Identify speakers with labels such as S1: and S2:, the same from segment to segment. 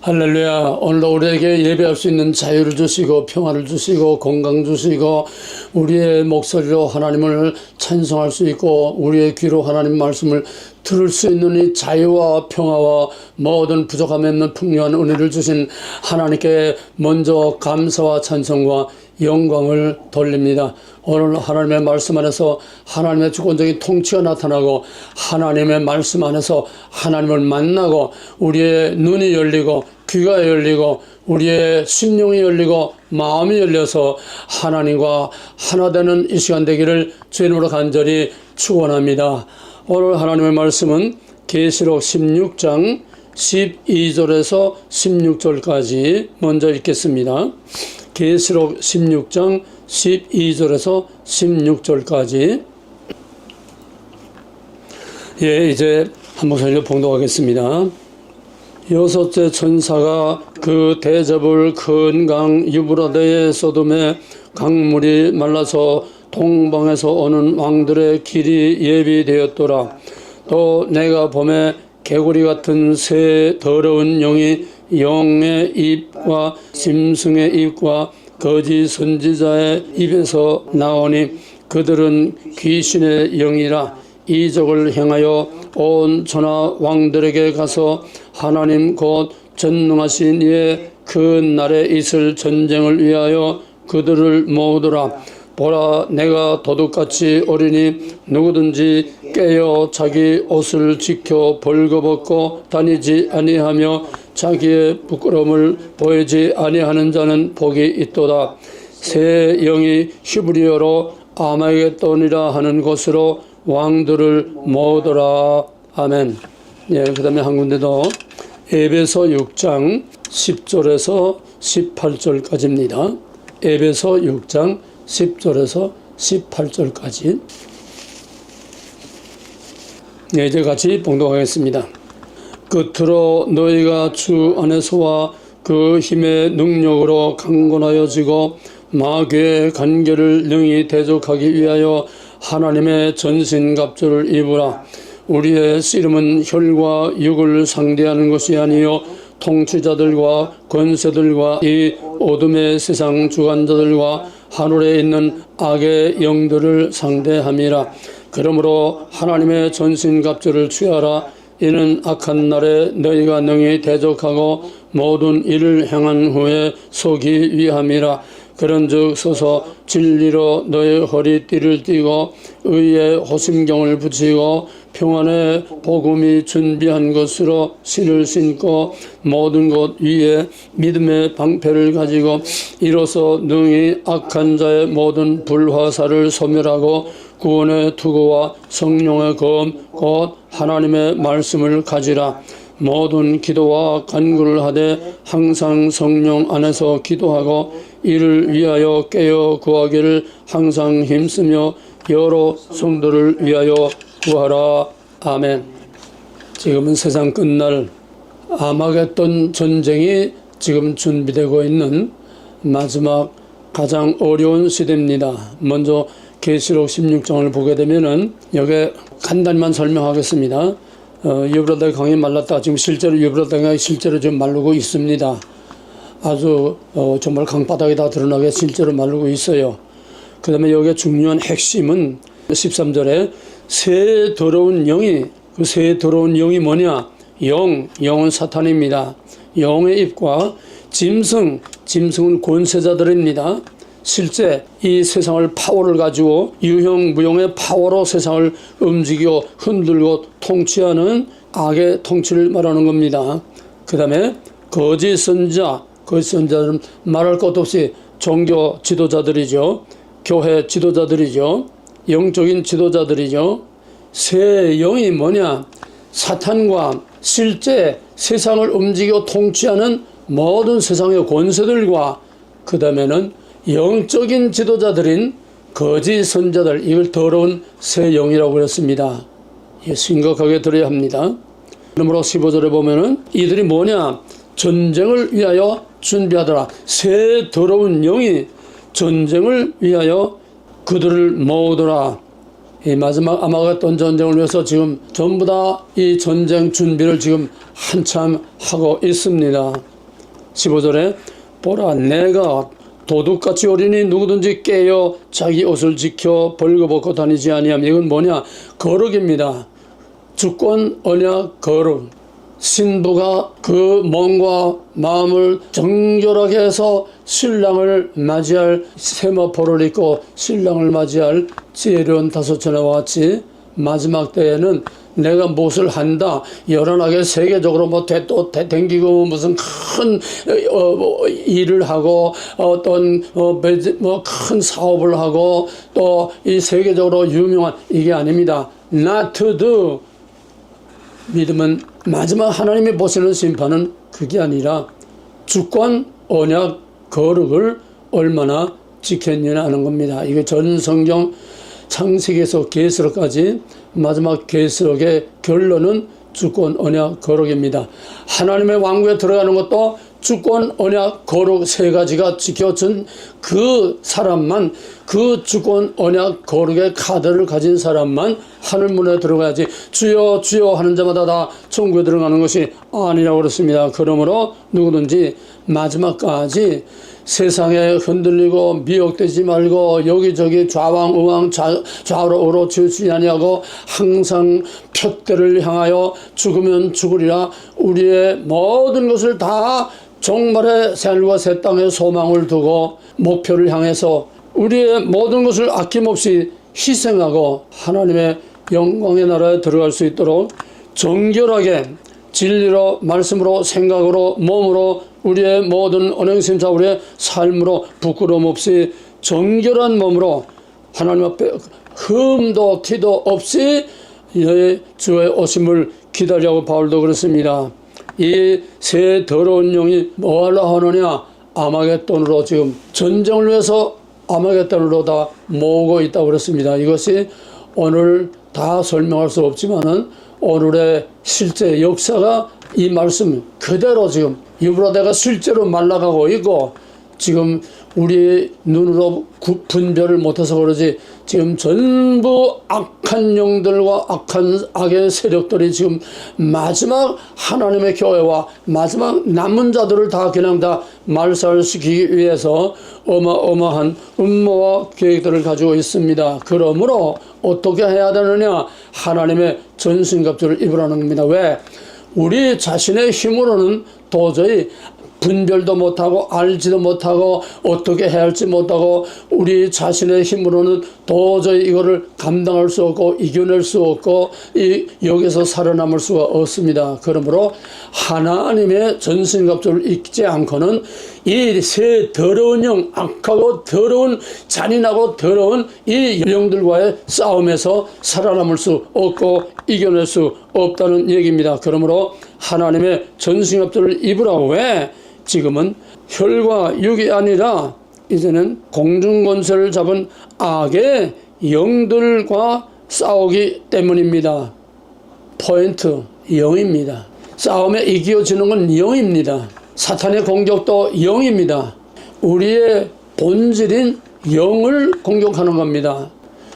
S1: 할렐루야. 오늘도 우리에게 예배할 수 있는 자유를 주시고 평화를 주시고 건강 주시고 우리의 목소리로 하나님을 찬송할 수 있고 우리의 귀로 하나님 말씀을 들을 수 있는 이 자유와 평화와 모든 부족함이 없는 풍요한 은혜를 주신 하나님께 먼저 감사와 찬송과 영광을 돌립니다. 오늘 하나님의 말씀 안에서 하나님의 주권적인 통치가 나타나고 하나님의 말씀 안에서 하나님을 만나고 우리의 눈이 열리고 귀가 열리고 우리의 심령이 열리고 마음이 열려서 하나님과 하나 되는 이 시간 되기를 주님으로 간절히 축원합니다. 오늘 하나님의 말씀은 계시록 16장 12절에서 16절까지 먼저 읽겠습니다. 계시록 16장 12절에서 16절까지 이제 한 목소리로 봉독하겠습니다. 여섯째 천사가 그 대접을 큰 강 유브라데의 소돔에 강물이 말라서 동방에서 오는 왕들의 길이 예비되었더라. 또 내가 봄에 개구리 같은 새 더러운 영이 영의 입과 짐승의 입과 거짓 선지자의 입에서 나오니 그들은 귀신의 영이라 이적을 행하여 온 천하 왕들에게 가서 하나님 곧 전능하신 이의 그 날에 있을 전쟁을 위하여 그들을 모으더라. 보라, 내가 도둑같이 어리니 누구든지 깨어 자기 옷을 지켜 벌거벗고 다니지 아니하며 자기의 부끄러움을 보이지 아니하는 자는 복이 있도다. 새 영이 히브리어로 아마겟돈이라 하는 곳으로 왕들을 모으더라. 아멘. 그 다음에 한 군데도 에베소 6장 10절에서 18절까지입니다. 에베소 6장 10절에서 18절까지 이제 같이 봉독하겠습니다. 끝으로 너희가 주 안에서와 그 힘의 능력으로 강건하여지고 마귀의 간계를 능히 대적하기 위하여 하나님의 전신갑주를 입으라. 우리의 씨름은 혈과 육을 상대하는 것이 아니요 통치자들과 권세들과 이 어둠의 세상 주관자들과 하늘에 있는 악의 영들을 상대함이라. 그러므로 하나님의 전신갑주를 취하라. 이는 악한 날에 너희가 능히 대적하고 모든 일을 행한 후에 서기 위함이라. 그런즉 서서 진리로 너의 허리띠를 띠고 의의 호심경을 붙이고 평안의 복음이 준비한 것으로 신을 신고 모든 것 위에 믿음의 방패를 가지고 이로써 능히 악한 자의 모든 불화살을 소멸하고 구원의 투구와 성령의 검 곧 하나님의 말씀을 가지라. 모든 기도와 간구를 하되 항상 성령 안에서 기도하고 이를 위하여 깨어 구하기를 항상 힘쓰며 여러 성도를 위하여 구하라. 아멘. 지금은 세상 끝날 아마겟돈 전쟁이 지금 준비되고 있는 마지막 가장 어려운 시대입니다. 먼저 계시록 16장을 보게 되면은 여기에 간단히만 설명하겠습니다. 유브라데 강이 말랐다. 지금 실제로 유브라데 강이 실제로 지금 마르고 있습니다. 아주 정말 강바닥이 다 드러나게 실제로 마르고 있어요. 그 다음에 여기에 중요한 핵심은 13절에 새 더러운 영이, 그 새 더러운 영이 뭐냐? 영은 사탄입니다. 영의 입과 짐승은 권세자들입니다. 실제 이 세상을 파워를 가지고 유형무형의 파워로 세상을 움직이고 흔들고 통치하는 악의 통치를 말하는 겁니다. 그 다음에 거짓 선지자들은 말할 것도 없이 종교 지도자들이죠. 교회 지도자들이죠. 영적인 지도자들이죠. 새 영이 뭐냐? 사탄과 실제 세상을 움직이고 통치하는 모든 세상의 권세들과 그 다음에는 영적인 지도자들인 거짓 선자들, 이걸 더러운 새 영이라고 그랬습니다. 이게 심각하게 들어야 합니다. 그러므로 15절에 보면은 이들이 뭐냐? 전쟁을 위하여 준비하더라. 새 더러운 영이 전쟁을 위하여 그들을 모으더라. 이 마지막 아마겟돈 전쟁을 위해서 지금 전부 다 이 전쟁 준비를 지금 한참 하고 있습니다. 15절에 보라 내가 도둑같이 오리니 누구든지 깨어 자기 옷을 지켜 벌거벗고 다니지 아니하면 이건 뭐냐? 거룩입니다. 주권 언약 거룩. 신부가 그 몸과 마음을 정결하게 해서 신랑을 맞이할 세마포를 입고 신랑을 맞이할 지혜로운 다섯처녀와 같이 마지막 때에는 내가 무엇을 한다. 요란하게 세계적으로 뭐 또 댕기고 무슨 큰 일을 하고 어떤 큰 사업을 하고 또 이 세계적으로 유명한 이게 아닙니다. Not to do. 믿음은 마지막 하나님이 보시는 심판은 그게 아니라 주권, 언약, 거룩을 얼마나 지켰느냐 하는 겁니다. 이게 전 성경 창세기에서 계시록까지 마지막 계시록의 결론은 주권, 언약, 거룩입니다. 하나님의 왕국에 들어가는 것도 주권, 언약, 거룩 세 가지가 지켜진 그 사람만, 그 주권, 언약, 거룩의 카드를 가진 사람만 하늘문에 들어가야지 주여 주여 하는 자마다 다 천국에 들어가는 것이 아니라고 그렇습니다. 그러므로 누구든지 마지막까지 세상에 흔들리고 미혹되지 말고 여기저기 좌왕우왕 좌우로 오로치우지 아니하고 항상 푯대를 향하여 죽으면 죽으리라. 우리의 모든 것을 다 종말의 새하늘과 새 땅의 소망을 두고 목표를 향해서 우리의 모든 것을 아낌없이 희생하고 하나님의 영광의 나라에 들어갈 수 있도록 정결하게 진리로 말씀으로 생각으로 몸으로 우리의 모든 언행심사 우리의 삶으로 부끄러움 없이 정결한 몸으로 하나님 앞에 흠도 티도 없이 주의 오심을 기다리고 바울도 그렇습니다. 이 새 더러운 영이 뭐하려 하느냐? 아마겟돈으로 지금 전쟁을 위해서 아마겟돈으로 다 모으고 있다고 그랬습니다. 이것이 오늘 다 설명할 수 없지만은 오늘의 실제 역사가 이 말씀 그대로 지금 유브라데가 실제로 말라가고 있고 지금 우리 눈으로 분별을 못해서 그러지 지금 전부 악한 영들과 악의 세력들이 지금 마지막 하나님의 교회와 마지막 남은 자들을 다 그냥 다 말살시키기 위해서 어마어마한 음모와 계획들을 가지고 있습니다. 그러므로 어떻게 해야 되느냐? 하나님의 전신갑주를 입으라는 겁니다. 왜? 우리 자신의 힘으로는 도저히 분별도 못하고 알지도 못하고 어떻게 해야 할지 못하고 우리 자신의 힘으로는 도저히 이거를 감당할 수 없고 이겨낼 수 없고 여기서 살아남을 수가 없습니다. 그러므로 하나님의 전신갑주를 입지 않고는 이 새 더러운 영, 악하고 더러운 잔인하고 더러운 이 영들과의 싸움에서 살아남을 수 없고 이겨낼 수 없다는 얘기입니다. 그러므로 하나님의 전신갑주를 입으라고. 왜? 지금은 혈과 육이 아니라 이제는 공중권세를 잡은 악의 영들과 싸우기 때문입니다. 포인트, 영입니다. 싸움에 이겨지는 건 영입니다. 사탄의 공격도 영입니다. 우리의 본질인 영을 공격하는 겁니다.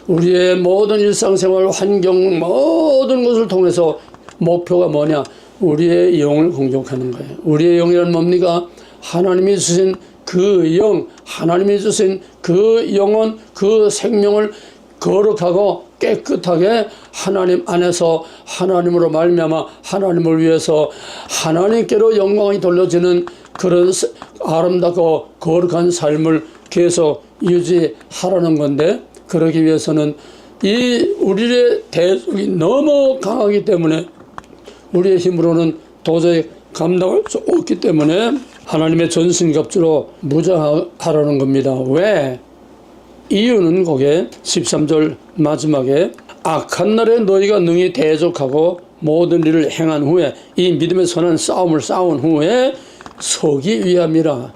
S1: 우리의 모든 일상생활, 환경, 모든 것을 통해서 목표가 뭐냐? 우리의 영을 공격하는 거예요. 우리의 영이란 뭡니까? 하나님이 주신 그 영, 하나님이 주신 그 영혼, 그 생명을 거룩하고 깨끗하게 하나님 안에서 하나님으로 말미암아 하나님을 위해서 하나님께로 영광이 돌려지는 그런 아름답고 거룩한 삶을 계속 유지하라는 건데, 그러기 위해서는 이 우리의 대속이 너무 강하기 때문에 우리의 힘으로는 도저히 감당할 수 없기 때문에 하나님의 전신갑주로 무장하라는 겁니다. 왜? 이유는 거기에 13절 마지막에 악한 날에 너희가 능히 대적하고 모든 일을 행한 후에 이 믿음의 선한 싸움을 싸운 후에 서기 위함이라.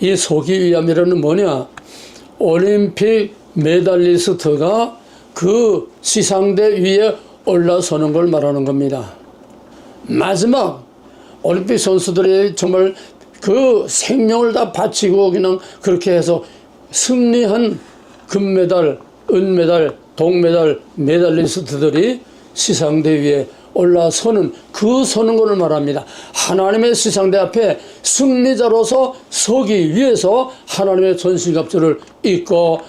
S1: 이 서기 위함이라는 뭐냐? 올림픽 메달리스트가 그 시상대 위에 올라서는 걸 말하는 겁니다. 마지막 올림픽 선수들이 정말 그 생명을 다 바치고 그냥 그렇게 해서 승리한 금메달, 은메달, 동메달 메달리스트들이 시상대 위에 올라서는 그 서는 것을 말합니다. 하나님의 시상대 앞에 승리자로서 서기 위해서 하나님의 전신갑주를 입고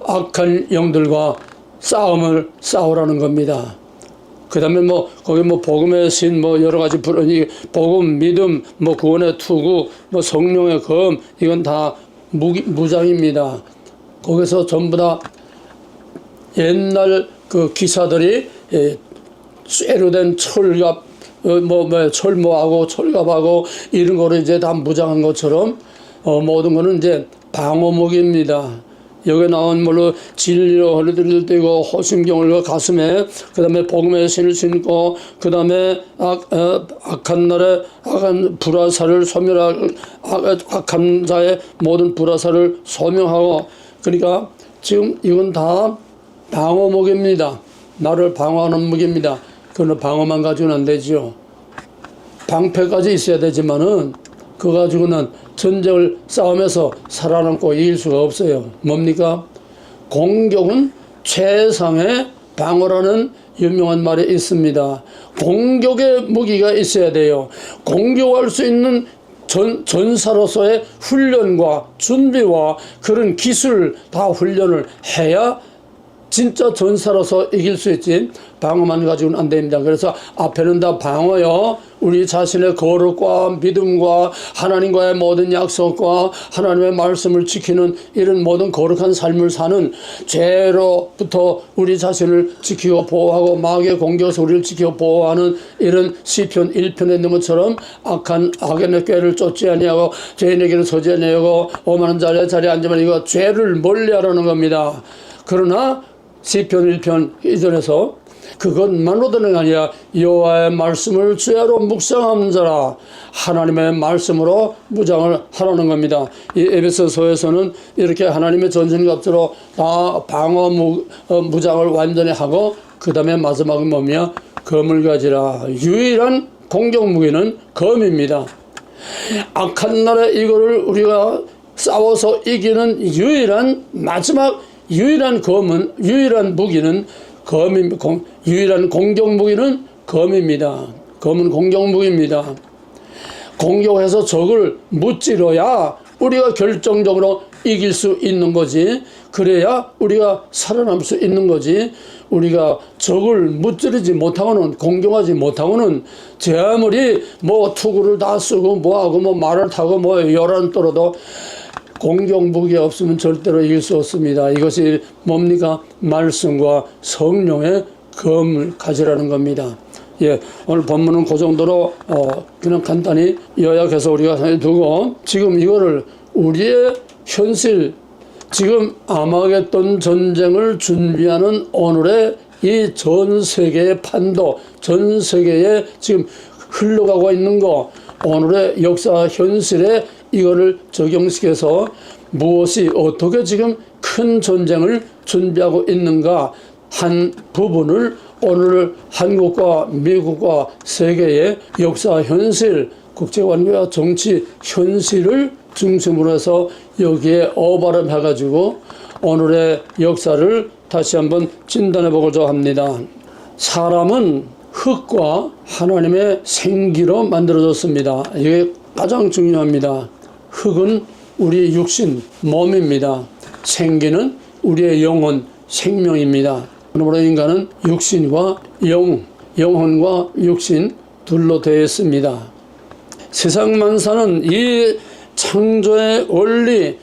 S1: 악한 영들과 싸움을 싸우라는 겁니다. 그 다음에 거기 복음의 신, 여러 가지 복음, 믿음, 구원의 투구, 성령의 검, 이건 다 무장입니다. 거기서 전부 다 옛날 그 기사들이 쇠로 된 철갑, 철모하고 철갑하고 이런 거를 이제 다 무장한 것처럼 모든 거는 이제 방어목입니다. 여기 나온 진리로 허리를 떼고 호심경을 가슴에, 그 다음에 복음의 신을 신고, 그 다음에 악한 날에 악한 불화살을 소멸하고, 악한 자의 모든 불화살을 소명하고, 그러니까 지금 이건 다 방어목입니다. 나를 방어하는 무기입니다. 그건 방어만 가지고는 안 되지요. 방패까지 있어야 되지만은 그거 가지고는 전쟁을 싸우면서 살아남고 이길 수가 없어요. 뭡니까? 공격은 최상의 방어라는 유명한 말이 있습니다. 공격의 무기가 있어야 돼요. 공격할 수 있는 전사로서의 훈련과 준비와 그런 기술 다 훈련을 해야 진짜 전사로서 이길 수 있지, 방어만 가지고는 안 됩니다. 그래서 앞에는 다 방어요. 우리 자신의 거룩과 믿음과 하나님과의 모든 약속과 하나님의 말씀을 지키는 이런 모든 거룩한 삶을 사는, 죄로부터 우리 자신을 지키고 보호하고 마귀의 공격에서 우리를 지키고 보호하는 이런 시편 1편에 있는 것처럼 악한 악인의 꾀를 쫓지 아니하고 죄인에게는 서지 아니하고 오만한 자리에 앉으면 이거 죄를 멀리하라는 겁니다. 그러나 시편 1편 이전에서 그것만으로는 아니라 여호와의 말씀을 주야로 묵상하는 자라, 하나님의 말씀으로 무장을 하라는 겁니다. 이 에베소서에서는 이렇게 하나님의 전신갑주로 다 방어 무장을 완전히 하고, 그 다음에 마지막은 뭐냐? 검을 가지라. 유일한 공격 무기는 검입니다. 악한 날에 이거를 우리가 싸워서 이기는 마지막 유일한 검은, 유일한 무기는 유일한 공격 무기는 검입니다. 검은 공격 무기입니다. 공격해서 적을 무찌러야 우리가 결정적으로 이길 수 있는 거지. 그래야 우리가 살아남을 수 있는 거지. 우리가 적을 무찌르지 못하고는, 공격하지 못하고는, 제 아무리 투구를 다 쓰고 뭐하고 말을 타고 열한 떨어도 공격 무기가 없으면 절대로 이길 수 없습니다. 이것이 뭡니까? 말씀과 성령의 검을 가지라는 겁니다. 오늘 본문은 그 정도로 그냥 간단히 요약해서 우리가 두고, 지금 이거를 우리의 현실, 지금 아마겟돈 전쟁을 준비하는 오늘의 이 전 세계의 판도, 전 세계에 지금 흘러가고 있는 거, 오늘의 역사 현실에 이거를 적용시켜서 무엇이 어떻게 지금 큰 전쟁을 준비하고 있는가 한 부분을 오늘 한국과 미국과 세계의 역사 현실, 국제관계와 정치 현실을 중심으로 해서 여기에 어바름해가지고 오늘의 역사를 다시 한번 진단해 보고자 합니다. 사람은 흙과 하나님의 생기로 만들어졌습니다. 이게 가장 중요합니다. 흙은 우리 육신, 몸입니다. 생기는 우리의 영혼, 생명입니다. 그러므로 인간은 육신과 영혼과 육신 둘로 되어 있습니다. 세상 만사는 이 창조의 원리,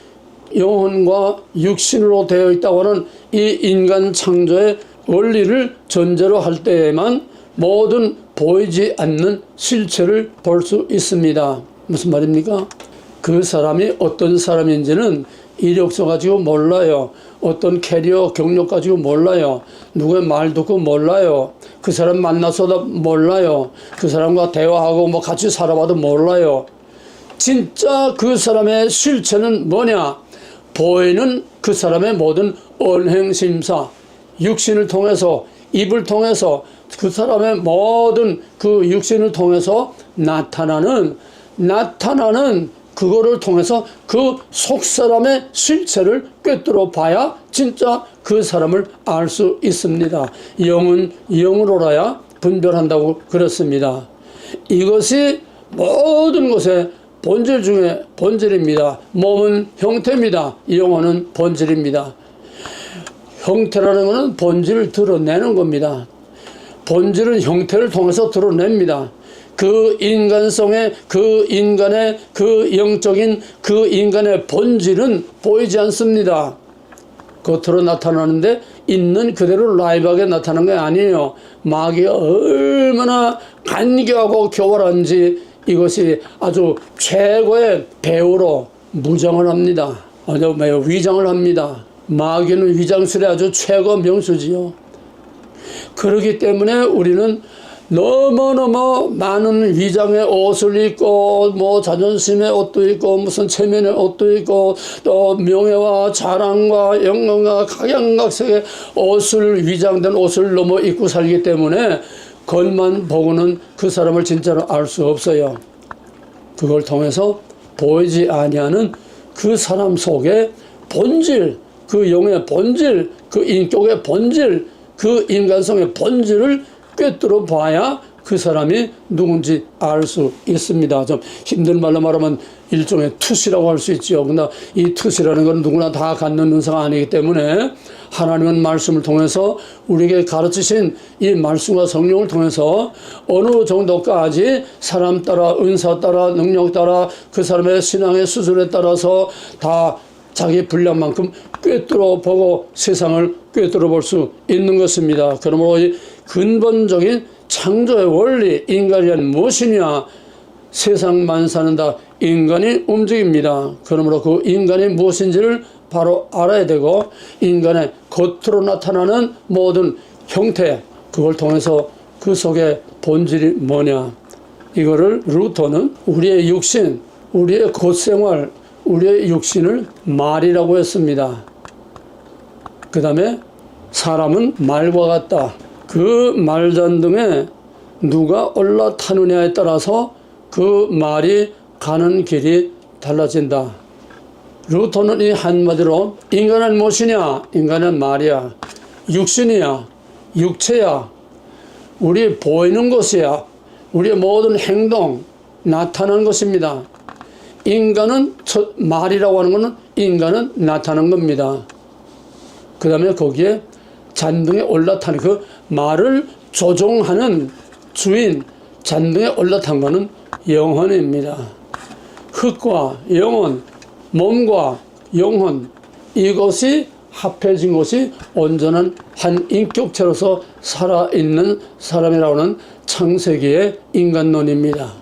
S1: 영혼과 육신으로 되어 있다고 하는 이 인간 창조의 원리를 전제로 할 때에만 모든 보이지 않는 실체를 볼 수 있습니다. 무슨 말입니까? 그 사람이 어떤 사람인지는 이력서 가지고 몰라요. 어떤 캐리어 경력 가지고 몰라요. 누구의 말 듣고 몰라요. 그 사람 만나서도 몰라요. 그 사람과 대화하고 같이 살아봐도 몰라요. 진짜 그 사람의 실체는 뭐냐? 보이는 그 사람의 모든 언행심사, 육신을 통해서, 입을 통해서, 그 사람의 모든 그 육신을 통해서 나타나는 그거를 통해서 그 속 사람의 실체를 꿰뚫어 봐야 진짜 그 사람을 알 수 있습니다. 영은 영으로 알아야 분별한다고 그랬습니다. 이것이 모든 것의 본질 중에 본질입니다. 몸은 형태입니다. 영혼은 본질입니다. 형태라는 것은 본질을 드러내는 겁니다. 본질은 형태를 통해서 드러냅니다. 그 인간성의, 그 인간의, 그 영적인 그 인간의 본질은 보이지 않습니다. 겉으로 나타나는데 있는 그대로 라이브하게 나타나는 게 아니에요. 마귀가 얼마나 간교하고 교활한지 이것이 아주 최고의 배우로 무장을 합니다. 아주 매우 위장을 합니다. 마귀는 위장술의 아주 최고 명수지요. 그렇기 때문에 우리는 너무너무 많은 위장의 옷을 입고 뭐 자존심의 옷도 입고 무슨 체면의 옷도 입고 또 명예와 자랑과 영광과 각양각색의 옷을 위장된 옷을 너무 입고 살기 때문에 겉만 보고는 그 사람을 진짜로 알 수 없어요. 그걸 통해서 보이지 아니하는 그 사람 속의 본질, 그 영의 본질, 그 인격의 본질, 그 인간성의 본질을 꿰뚫어 봐야 그 사람이 누군지 알 수 있습니다. 좀 힘든 말로 말하면 일종의 투시라고 할 수 있죠. 그러나 이 투시라는 건 누구나 다 갖는 은사가 아니기 때문에 하나님은 말씀을 통해서 우리에게 가르치신 이 말씀과 성령을 통해서 어느 정도까지 사람 따라 은사 따라 능력 따라 그 사람의 신앙의 수준에 따라서 다 자기 분량만큼 꿰뚫어 보고 세상을 꿰뚫어 볼 수 있는 것입니다. 그러므로 이 근본적인 창조의 원리, 인간이란 무엇이냐? 세상만 사는다. 인간이 움직입니다. 그러므로 그 인간이 무엇인지를 바로 알아야 되고 인간의 겉으로 나타나는 모든 형태, 그걸 통해서 그 속에 본질이 뭐냐? 이거를 루터는 우리의 육신, 우리의 겉생활, 우리의 육신을 말이라고 했습니다. 그 다음에 사람은 말과 같다. 그 말잔등에 누가 올라타느냐에 따라서 그 말이 가는 길이 달라진다. 루터는 이 한마디로 인간은 무엇이냐? 인간은 말이야. 육신이야. 육체야. 우리 보이는 것이야. 우리의 모든 행동, 나타나는 것입니다. 인간은 말이라고 하는 것은 인간은 나타나는 겁니다. 그 다음에 거기에 잔등에 올라타는 그 말을 조종하는 주인, 잔등에 올라탄 것은 영혼입니다. 흙과 영혼, 몸과 영혼, 이것이 합해진 것이 온전한 한 인격체로서 살아있는 사람이라고 하는 창세기의 인간론입니다.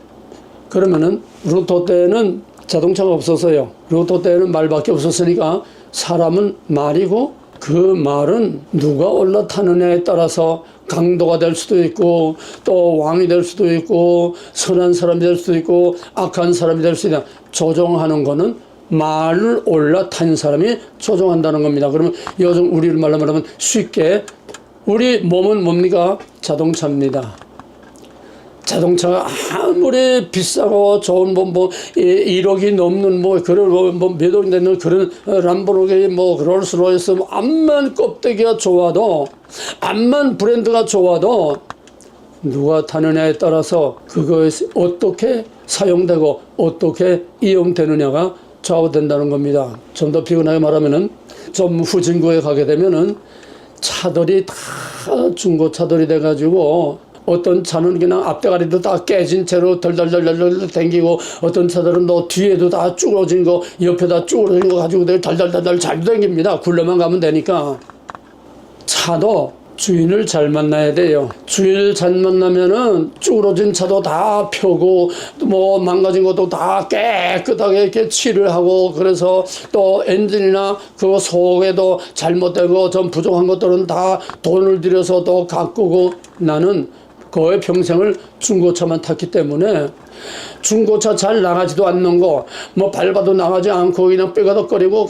S1: 그러면은 루터 때는 자동차가 없어서요. 루터 때는 말밖에 없었으니까 사람은 말이고 그 말은 누가 올라타느냐에 따라서 강도가 될 수도 있고 또 왕이 될 수도 있고 선한 사람이 될 수도 있고 악한 사람이 될 수도 있다. 조종하는 거는 말을 올라탄 사람이 조종한다는 겁니다. 그러면 요즘 우리 말로 말하면 쉽게 우리 몸은 뭡니까? 자동차입니다. 자동차가 아무리 비싸고 좋은 뭐 1억이 넘는 뭐 그런 뭐 몇 억이 되는 그런 람보르기니 뭐 롤스로이스 뭐 암만 껍데기가 좋아도 암만 브랜드가 좋아도 누가 타느냐에 따라서 그것이 어떻게 사용되고 어떻게 이용되느냐가 좌우된다는 겁니다. 좀 더 피곤하게 말하면은 좀 후진국에 가게 되면은 차들이 다 중고차들이 돼가지고 어떤 차는 그냥 앞대가리도 다 깨진 채로 덜덜덜덜 댕기고 어떤 차들은 또 뒤에도 다 쭈그러진 거 옆에다 쭈그러진 거 가지고 덜덜덜덜 잘 댕깁니다. 굴러만 가면 되니까. 차도 주인을 잘 만나야 돼요. 주인을 잘 만나면은 쭈그러진 차도 다 펴고 뭐 망가진 것도 다 깨끗하게 이렇게 칠을 하고 그래서 또 엔진이나 그 속에도 잘못되고 좀 부족한 것들은 다 돈을 들여서 또 가꾸고 나는 거의 평생을 중고차만 탔기 때문에 중고차 잘 나가지도 않는 거, 뭐 밟아도 나가지 않고 그냥 뼈가덕거리고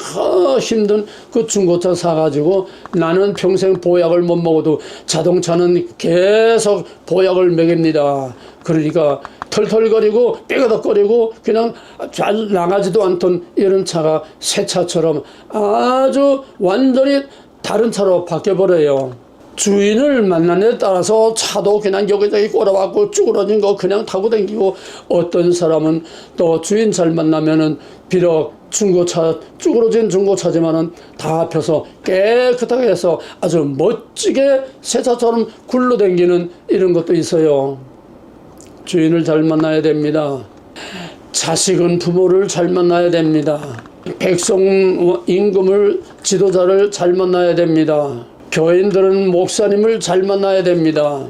S1: 힘든 그 중고차 사가지고 나는 평생 보약을 못 먹어도 자동차는 계속 보약을 먹입니다. 그러니까 털털거리고 뼈가덕거리고 그냥 잘 나가지도 않던 이런 차가 새 차처럼 아주 완전히 다른 차로 바뀌어버려요. 주인을 만나는 데 따라서 차도 그냥 여기저기 꼬라박고 쭈그러진 거 그냥 타고 다니고, 어떤 사람은 또 주인 잘 만나면은 비록 중고차, 쭈그러진 중고차지만은 다 합혀서 깨끗하게 해서 아주 멋지게 새 차처럼 굴러다니는 이런 것도 있어요. 주인을 잘 만나야 됩니다. 자식은 부모를 잘 만나야 됩니다. 백성 임금을, 지도자를 잘 만나야 됩니다. 교인들은 목사님을 잘 만나야 됩니다.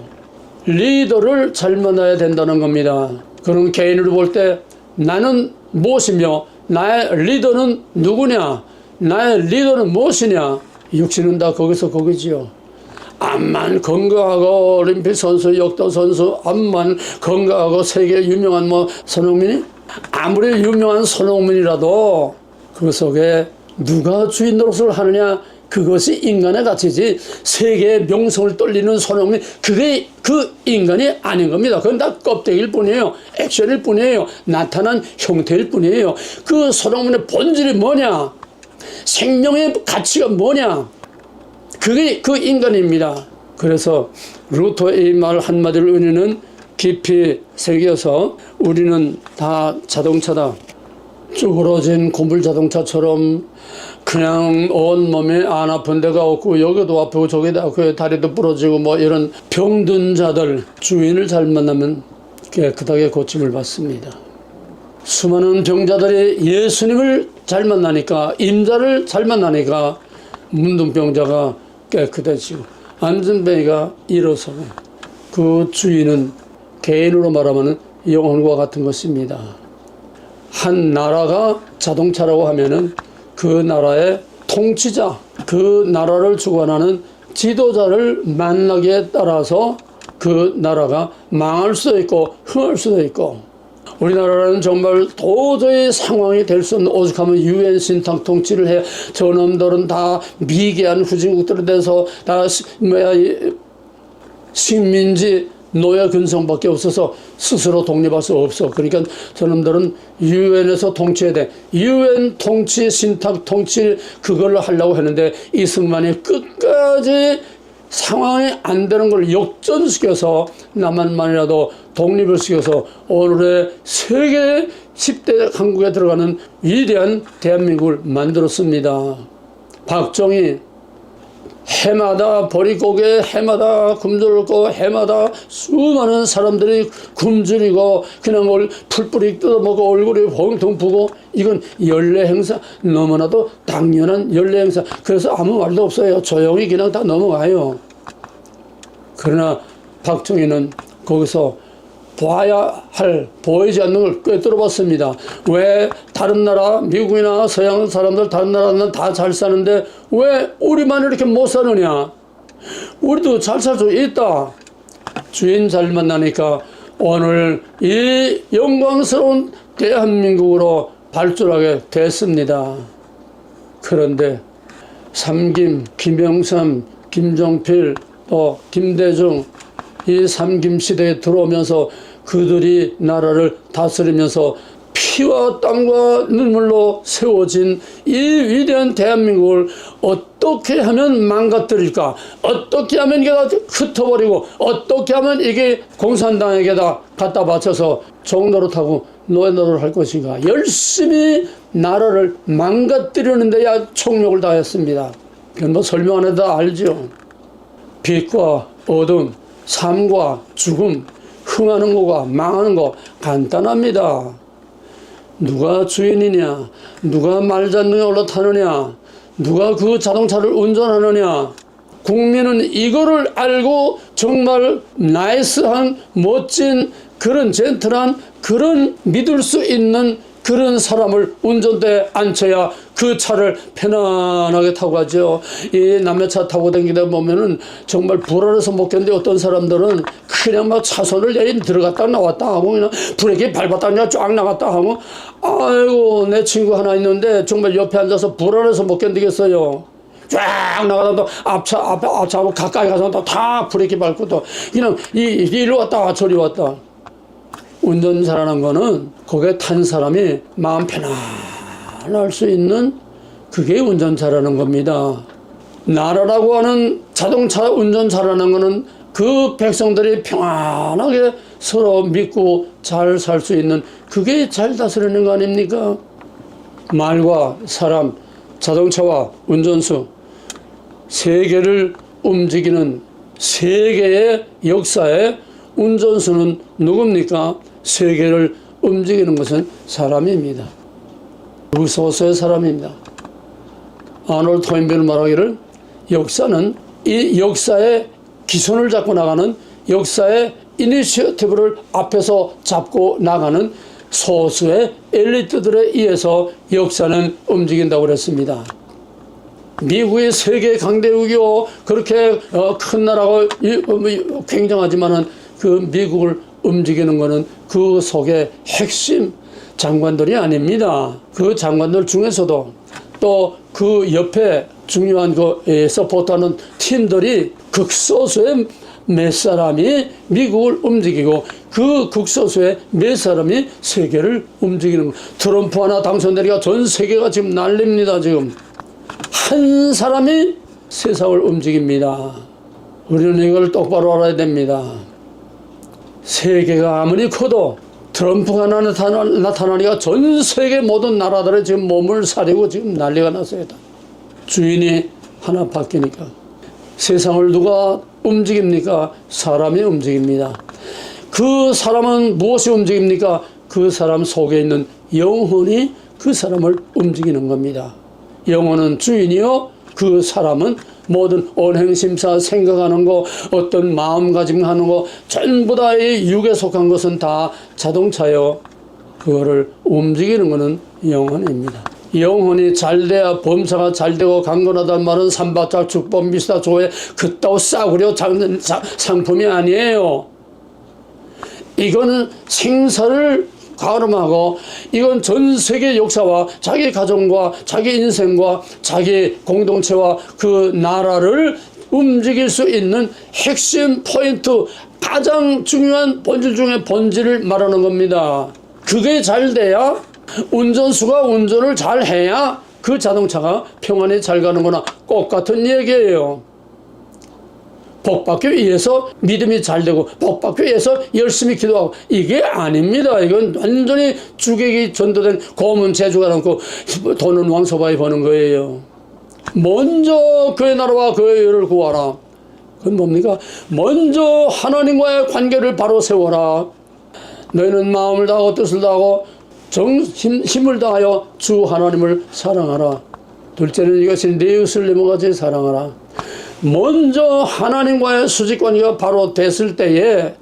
S1: 리더를 잘 만나야 된다는 겁니다. 그런 개인을 볼 때 나는 무엇이며 나의 리더는 누구냐, 나의 리더는 무엇이냐, 육신은 다 거기서 거기지요. 암만 건강하고 올림픽 선수, 역도 선수, 암만 건강하고 세계 유명한 뭐 손흥민이, 아무리 유명한 손흥민이라도 그 속에 누가 주인 노릇을 하느냐, 그것이 인간의 가치지. 세계의 명성을 떨리는 손흥민, 그게 그 인간이 아닌 겁니다. 그건 다 껍데기일 뿐이에요. 액션일 뿐이에요. 나타난 형태일 뿐이에요. 그 손흥민의 본질이 뭐냐, 생명의 가치가 뭐냐, 그게 그 인간입니다. 그래서 루터의 이 말 한마디를 우리는 깊이 새겨서 우리는 다 자동차다. 쭈그러진 고물 자동차처럼 그냥 온몸에 안 아픈 데가 없고 여기도 아프고 저기도 아프고 다리도 부러지고 뭐 이런 병든 자들, 주인을 잘 만나면 깨끗하게 고침을 받습니다. 수많은 병자들이 예수님을 잘 만나니까, 임자를 잘 만나니까 문둥병자가 깨끗해지고 안전뱅이가 일어서고, 그 주인은 개인으로 말하면 영혼과 같은 것입니다. 한 나라가 자동차라고 하면은 그 나라의 통치자, 그 나라를 주관하는 지도자를 만나기에 따라서 그 나라가 망할 수도 있고 흥할 수도 있고, 우리나라는 정말 도저히 상황이 될 수 없는, 오죽하면 유엔 신탁 통치를 해. 저놈들은 다 미개한 후진국들에 대해서 다 식민지 노예 근성밖에 없어서 스스로 독립할 수 없어. 그러니까 저놈들은 유엔에서 통치해야 돼. 유엔 통치, 신탁 통치, 그걸 하려고 했는데 이승만이 끝까지 상황이 안 되는 걸 역전시켜서 남한만이라도 독립을 시켜서 오늘의 세계 10대 한국에 들어가는 위대한 대한민국을 만들었습니다. 박정희, 해마다 보릿고개, 해마다 굶주렸고, 해마다 수많은 사람들이 굶주리고 그냥 풀뿌리 뜯어먹고 얼굴이 봉통 부고, 이건 연례 행사, 너무나도 당연한 연례 행사. 그래서 아무 말도 없어요. 조용히 그냥 다 넘어가요. 그러나 박정희는 거기서 봐야 할, 보이지 않는 걸 꿰뚫어봤습니다. 왜 다른 나라, 미국이나 서양 사람들 다른 나라는 다 잘 사는데 왜 우리만 이렇게 못 사느냐? 우리도 잘 살 수 있다. 주인 잘 만나니까 오늘 이 영광스러운 대한민국으로 발전하게 됐습니다. 그런데 삼김, 김영삼, 김종필, 또 김대중, 이 삼김 시대에 들어오면서 그들이 나라를 다스리면서 피와 땀과 눈물로 세워진 이 위대한 대한민국을 어떻게 하면 망가뜨릴까? 어떻게 하면 이게 다 흩어버리고, 어떻게 하면 이게 공산당에게다 갖다 바쳐서 종노릇하고 노예노릇을 할 것인가? 열심히 나라를 망가뜨리는 데야 총력을 다했습니다. 그건 뭐 설명 안 해도 다 알죠. 빛과 어둠, 삶과 죽음, 흥하는 거가 망하는 거 간단합니다. 누가 주인이냐, 누가 말잔등에 올라타느냐, 누가 그 자동차를 운전하느냐, 국민은 이거를 알고 정말 나이스한 멋진 그런 젠틀한 그런 믿을 수 있는 그런 사람을 운전대에 앉혀야 그 차를 편안하게 타고 가죠. 이 남의 차 타고 다니다 보면은 정말 불안해서 못 견뎌. 어떤 사람들은 그냥 막 차선을 내리 들어갔다 나왔다 하고 그냥 브레이크 밟았다 그냥 쫙 나갔다 하고 아이고 내 친구 하나 있는데 정말 옆에 앉아서 불안해서 못 견디겠어요. 쫙 나가다 또 앞차하고 가까이 가서 또 다 브레이크 밟고 또 그냥 이리로 왔다 저리 왔다. 운전 잘하는 거는 거기에 탄 사람이 마음 편안할 수 있는 그게 운전 잘하는 겁니다. 나라라고 하는 자동차 운전 잘하는 거는 그 백성들이 평안하게 서로 믿고 잘 살 수 있는 그게 잘 다스리는 거 아닙니까? 말과 사람, 자동차와 운전수, 세계를 움직이는 세계의 역사에 운전수는 누굽니까? 세계를 움직이는 것은 사람입니다. 루소스의 사람입니다. 아놀드 토인비는 말하기를 역사는 이 역사의 기선을 잡고 나가는 역사의 이니시어티브를 앞에서 잡고 나가는 소수의 엘리트들에 의해서 역사는 움직인다고 그랬습니다. 미국이 세계 강대국이요 그렇게 큰 나라가 굉장하지만은 그 미국을 움직이는 것은 그 속에 핵심 장관들이 아닙니다. 그 장관들 중에서도 또 그 옆에 중요한 그 서포트하는 팀들이 극소수의 몇 사람이 미국을 움직이고 그 극소수의 몇 사람이 세계를 움직이는 거. 트럼프 하나 당선되니까 전 세계가 지금 난립니다. 지금 한 사람이 세상을 움직입니다. 우리는 이걸 똑바로 알아야 됩니다. 세계가 아무리 커도 트럼프가 나타나니까 전 세계 모든 나라들의 지금 몸을 사리고 지금 난리가 났어요. 주인이 하나 바뀌니까. 세상을 누가 움직입니까? 사람이 움직입니다. 그 사람은 무엇이 움직입니까? 그 사람 속에 있는 영혼이 그 사람을 움직이는 겁니다. 영혼은 주인이요, 그 사람은 모든 언행심사 생각하는 거 어떤 마음가짐 하는 거 전부 다 이 육에 속한 것은 다 자동차요. 그거를 움직이는 것은 영혼입니다. 영혼이 잘 돼야 범사가 잘 되고 강건하단 말은 삼박자 축복 미스다 조회 그따위 싸구려 잡는 상품이 아니에요. 이거는 생사를 가름하고 이건 전 세계 역사와 자기 가정과 자기 인생과 자기 공동체와 그 나라를 움직일 수 있는 핵심 포인트 가장 중요한 본질 중에 본질을 말하는 겁니다. 그게 잘 돼야 운전수가 운전을 잘 해야 그 자동차가 평안히 잘 가는구나. 똑같은 얘기예요. 복받기 위해서 믿음이 잘 되고 복받기 위해서 열심히 기도하고 이게 아닙니다. 이건 완전히 주객이 전도된 고문 재주가 남고 돈은 왕소바이 버는 거예요. 먼저 그의 나라와 그의 의를 구하라. 그건 뭡니까? 먼저 하나님과의 관계를 바로 세워라. 너희는 마음을 다하고 뜻을 다하고 힘을 다하여 주 하나님을 사랑하라. 둘째는 이것이 네 이웃을 내 몸같이 사랑하라. 먼저 하나님과의 수직관계가 바로 됐을 때에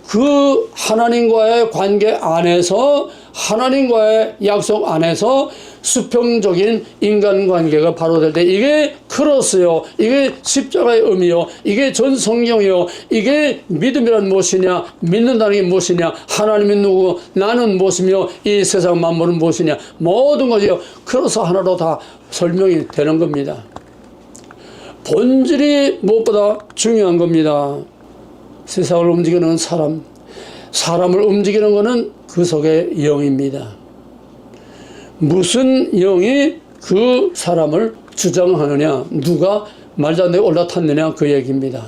S1: 그 하나님과의 관계 안에서 하나님과의 약속 안에서 수평적인 인간관계가 바로 될 때 이게 크로스요, 이게 십자가의 의미요, 이게 전 성경이요, 이게 믿음이란 무엇이냐, 믿는다는 게 무엇이냐, 하나님이 누구, 나는 무엇이며 이 세상 만물은 무엇이냐, 모든 것이요 크로스 하나로 다 설명이 되는 겁니다. 본질이 무엇보다 중요한 겁니다. 세상을 움직이는 사람, 사람을 움직이는 것은 그 속에 영입니다. 무슨 영이 그 사람을 주장하느냐, 누가 말도 안 되게 올라탔느냐 그 얘기입니다.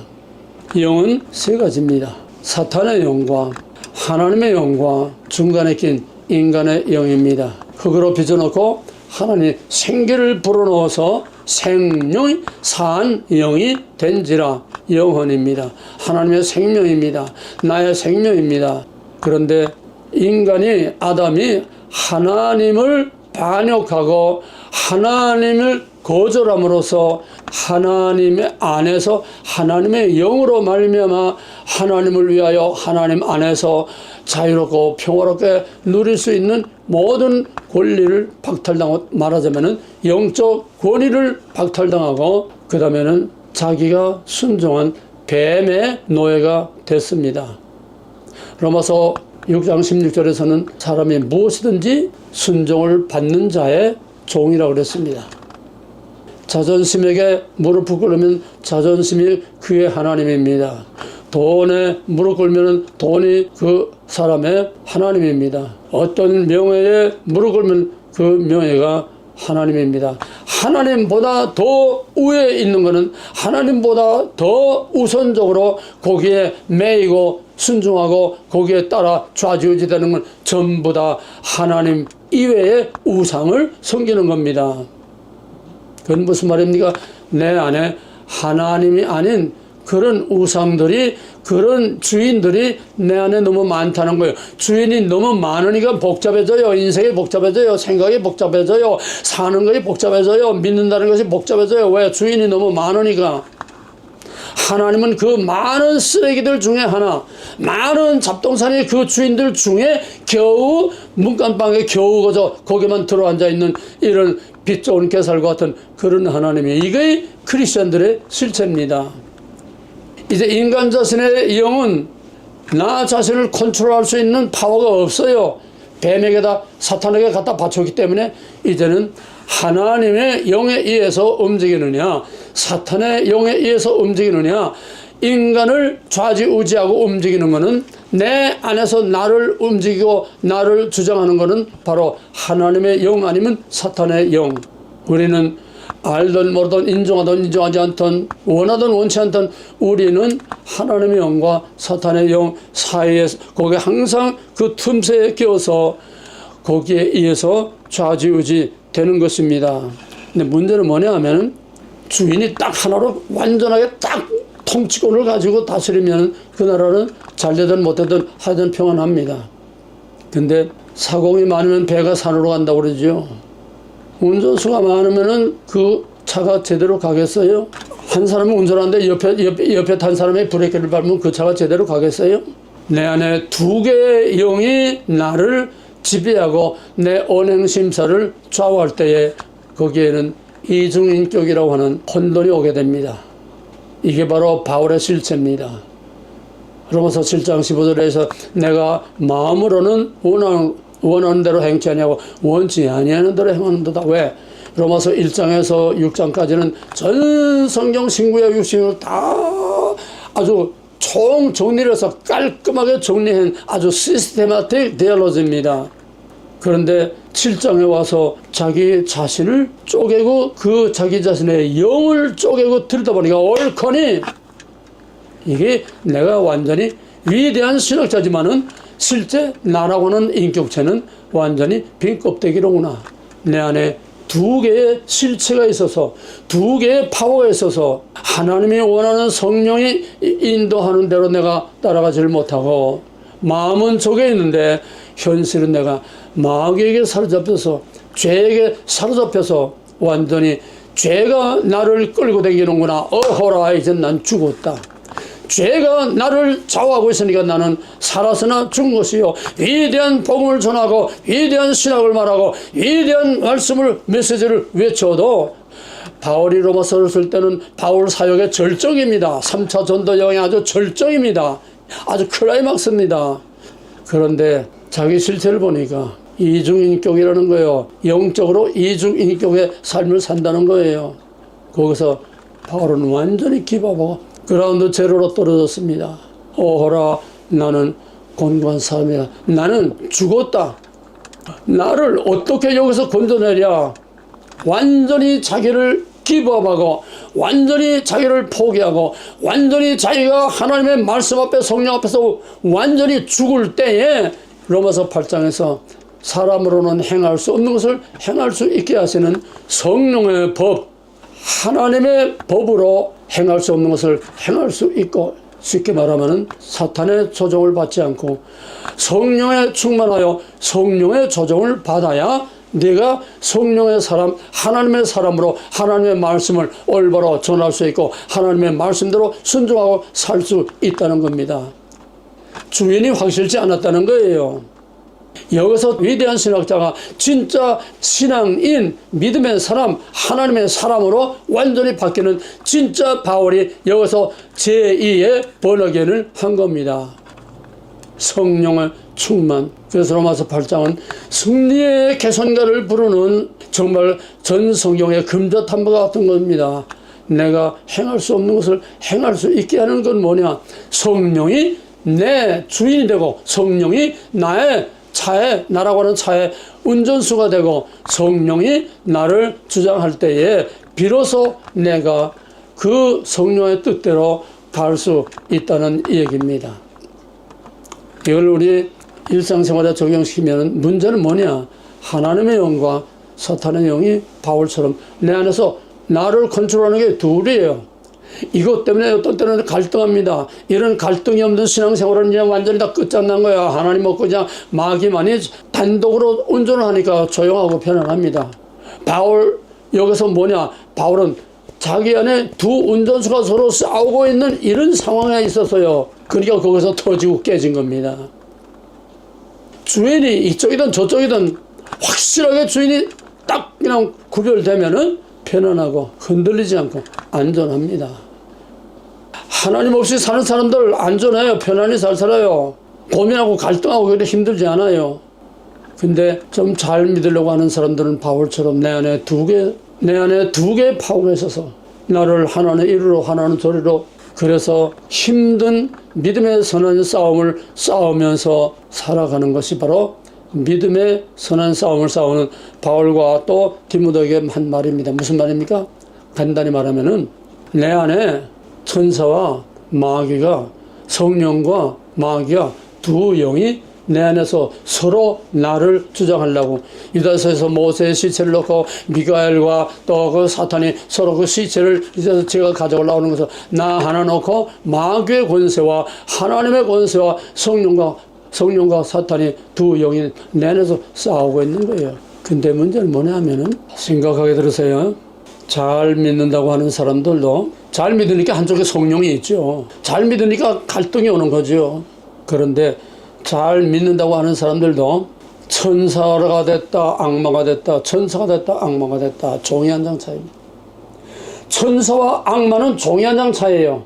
S1: 영은 세 가지입니다. 사탄의 영과 하나님의 영과 중간에 낀 인간의 영입니다. 흙으로 빚어놓고 하나님 생기를 불어넣어서 생명이 산 영이 된지라 영혼입니다. 하나님의 생명입니다. 나의 생명입니다. 그런데 인간이 아담이 하나님을 반역하고 하나님을 거절함으로써 하나님의 안에서 하나님의 영으로 말미암아 하나님을 위하여 하나님 안에서 자유롭고 평화롭게 누릴 수 있는 모든 권리를 박탈당하고 말하자면은 영적 권위를 박탈당하고 그 다음에는 자기가 순종한 뱀의 노예가 됐습니다. 로마서 6장 16절에서는 사람이 무엇이든지 순종을 받는 자의 종이라고 그랬습니다. 자존심에게 무릎을 꿇으면 자존심이 그의 하나님입니다. 돈에 무릎 꿇으면 돈이 그 사람의 하나님입니다. 어떤 명예에 무릎 꿇으면 그 명예가 하나님입니다. 하나님보다 더 위에 있는 것은 하나님보다 더 우선적으로 거기에 매이고 순종하고 거기에 따라 좌지우지되는 건 전부 다 하나님 이외의 우상을 섬기는 겁니다. 그건 무슨 말입니까? 내 안에 하나님이 아닌 그런 우상들이, 그런 주인들이 내 안에 너무 많다는 거예요. 주인이 너무 많으니까 복잡해져요. 인생이 복잡해져요. 생각이 복잡해져요. 사는 것이 복잡해져요. 믿는다는 것이 복잡해져요. 왜? 주인이 너무 많으니까. 하나님은 그 많은 쓰레기들 중에 하나, 많은 잡동사니 그 주인들 중에 겨우 문간방에 겨우 거저 거기만 들어앉아 있는 이런 빛 좋은 게살과 같은 그런 하나님이, 이게 크리스천들의 실체입니다. 이제 인간 자신의 영은 나 자신을 컨트롤할 수 있는 파워가 없어요. 뱀에게다, 사탄에게 갖다 바쳤기 때문에 이제는 하나님의 영에 의해서 움직이느냐, 사탄의 영에 의해서 움직이느냐, 인간을 좌지우지하고 움직이는 것은, 내 안에서 나를 움직이고 나를 주장하는 것은 바로 하나님의 영 아니면 사탄의 영. 우리는 알든 모르든 인정하든 인정하지 않든 원하든 원치 않든 우리는 하나님의 영과 사탄의 영 사이에, 거기에 항상 그 틈새에 끼어서 거기에 의해서 좌지우지 되는 것입니다. 근데 문제는 뭐냐 하면, 주인이 딱 하나로 완전하게 딱 통치권을 가지고 다스리면 그 나라는 잘되든 못되든 하여튼 평안합니다. 근데 사공이 많으면 배가 산으로 간다고 그러죠. 운전수가 많으면은 그 차가 제대로 가겠어요? 한 사람이 운전하는데 옆에 탄 사람이 브레이크를 밟으면 그 차가 제대로 가겠어요? 내 안에 두 개의 영이 나를 지배하고 내 언행심사를 좌우할 때에 거기에는 이중인격이라고 하는 혼돈이 오게 됩니다. 이게 바로 바울의 실체입니다. 로마서 7장 15절에서 내가 마음으로는 원하는 대로 행치 아니하고 원치 아니하는 대로 행하는도다. 왜? 로마서 1장에서 6장까지는 전 성경 신구약 육신을 다 아주 총 정리를 해서 깔끔하게 정리한 아주 시스테마틱 디알로지입니다. 그런데 7장에 와서 자기 자신을 쪼개고 그 자기 자신의 영을 쪼개고 들여다보니까 옳거니, 이게 내가 완전히 위대한 신학자지만은 실제 나라고 하는 인격체는 완전히 빈 껍데기로구나. 내 안에 두 개의 실체가 있어서, 두 개의 파워가 있어서 하나님이 원하는 성령이 인도하는 대로 내가 따라가지를 못하고, 마음은 저게 있는데 현실은 내가 마귀에게 사로잡혀서, 죄에게 사로잡혀서 완전히 죄가 나를 끌고 다니는구나. 어허라, 이제 난 죽었다. 죄가 나를 좌우하고 있으니까 나는 살아서나 죽은 것이요, 위대한 복음을 전하고 위대한 신학을 말하고 위대한 말씀을, 메시지를 외쳐도, 바울이 로마서를 쓸 때는 바울 사역의 절정입니다. 3차 전도 여행이 아주 절정입니다. 아주 클라이막스입니다. 그런데 자기 실체를 보니까 이중인격이라는 거예요. 영적으로 이중인격의 삶을 산다는 거예요. 거기서 바울은 완전히 기밥하고 그라운드 제로로 떨어졌습니다. 오호라, 나는 곤고한 사람이야. 나는 죽었다. 나를 어떻게 여기서 건져내랴. 완전히 자기를 기밥하고 완전히 자기를 포기하고 완전히 자기가 하나님의 말씀 앞에, 성령 앞에서 완전히 죽을 때에 로마서 8장에서 사람으로는 행할 수 없는 것을 행할 수 있게 하시는 성령의 법, 하나님의 법으로 행할 수 없는 것을 행할 수 있고, 쉽게 말하면 사탄의 조종을 받지 않고 성령에 충만하여 성령의 조종을 받아야 네가 성령의 사람, 하나님의 사람으로 하나님의 말씀을 올바로 전할 수 있고 하나님의 말씀대로 순종하고 살 수 있다는 겁니다. 주인이 확실치 않았다는 거예요. 여기서 위대한 신학자가 진짜 신앙인, 믿음의 사람, 하나님의 사람으로 완전히 바뀌는 진짜 바울이 여기서 제2의 번역연을 한 겁니다. 성령의 충만. 그래서 로마서 8장은 승리의 개선가를 부르는 정말 전 성경의 금자탐과 같은 겁니다. 내가 행할 수 없는 것을 행할 수 있게 하는 건 뭐냐? 성령이 내 주인이 되고 성령이 나의 차에, 나라고 하는 차에 운전수가 되고 성령이 나를 주장할 때에 비로소 내가 그 성령의 뜻대로 갈 수 있다는 얘기입니다. 이걸 우리 일상생활에 적용시키면 문제는 뭐냐? 하나님의 영과 사탄의 영이 바울처럼 내 안에서 나를 컨트롤하는 게 둘이에요. 이것 때문에 어떤 때는 갈등합니다. 이런 갈등이 없는 신앙생활은 그냥 완전히 다 끝장난 거야. 하나님 없고 그냥 마귀만이 단독으로 운전을 하니까 조용하고 편안합니다. 바울 여기서 뭐냐? 바울은 자기 안에 두 운전수가 서로 싸우고 있는 이런 상황에 있어서요. 그러니까 거기서 터지고 깨진 겁니다. 주인이 이쪽이든 저쪽이든 확실하게 주인이 딱 그냥 구별되면은 편안하고 흔들리지 않고 안전합니다. 하나님 없이 사는 사람들 안전해요. 편안히 잘 살아요. 고민하고 갈등하고 그래 힘들지 않아요. 근데 좀 잘 믿으려고 하는 사람들은 바울처럼 내 안에 두 개 파워가 있어서 나를 하나는 이리로 하나는 저리로, 그래서 힘든 믿음의 선한 싸움을 싸우면서 살아가는 것이 바로 믿음의 선한 싸움을 싸우는 바울과 또 디모데에게 한 말입니다. 무슨 말입니까? 간단히 말하면은 내 안에 천사와 마귀가, 성령과 마귀가 두 영이 내 안에서 서로 나를 주장하려고, 유다서에서 모세의 시체를 놓고 미가엘과 또 그 사탄이 서로 그 시체를 이제 제가 가져오려고 하는 것을 나 하나 놓고 마귀의 권세와 하나님의 권세와 성령과 사탄이 두 영이 내 안에서 싸우고 있는 거예요. 근데 문제는 뭐냐 하면은, 심각하게 들으세요. 잘 믿는다고 하는 사람들도 잘 믿으니까 한쪽에 성령이 있죠. 잘 믿으니까 갈등이 오는 거죠. 그런데 잘 믿는다고 하는 사람들도 천사가 됐다 악마가 됐다, 천사가 됐다 악마가 됐다, 종이 한 장 차이입니다. 천사와 악마는 종이 한 장 차이예요.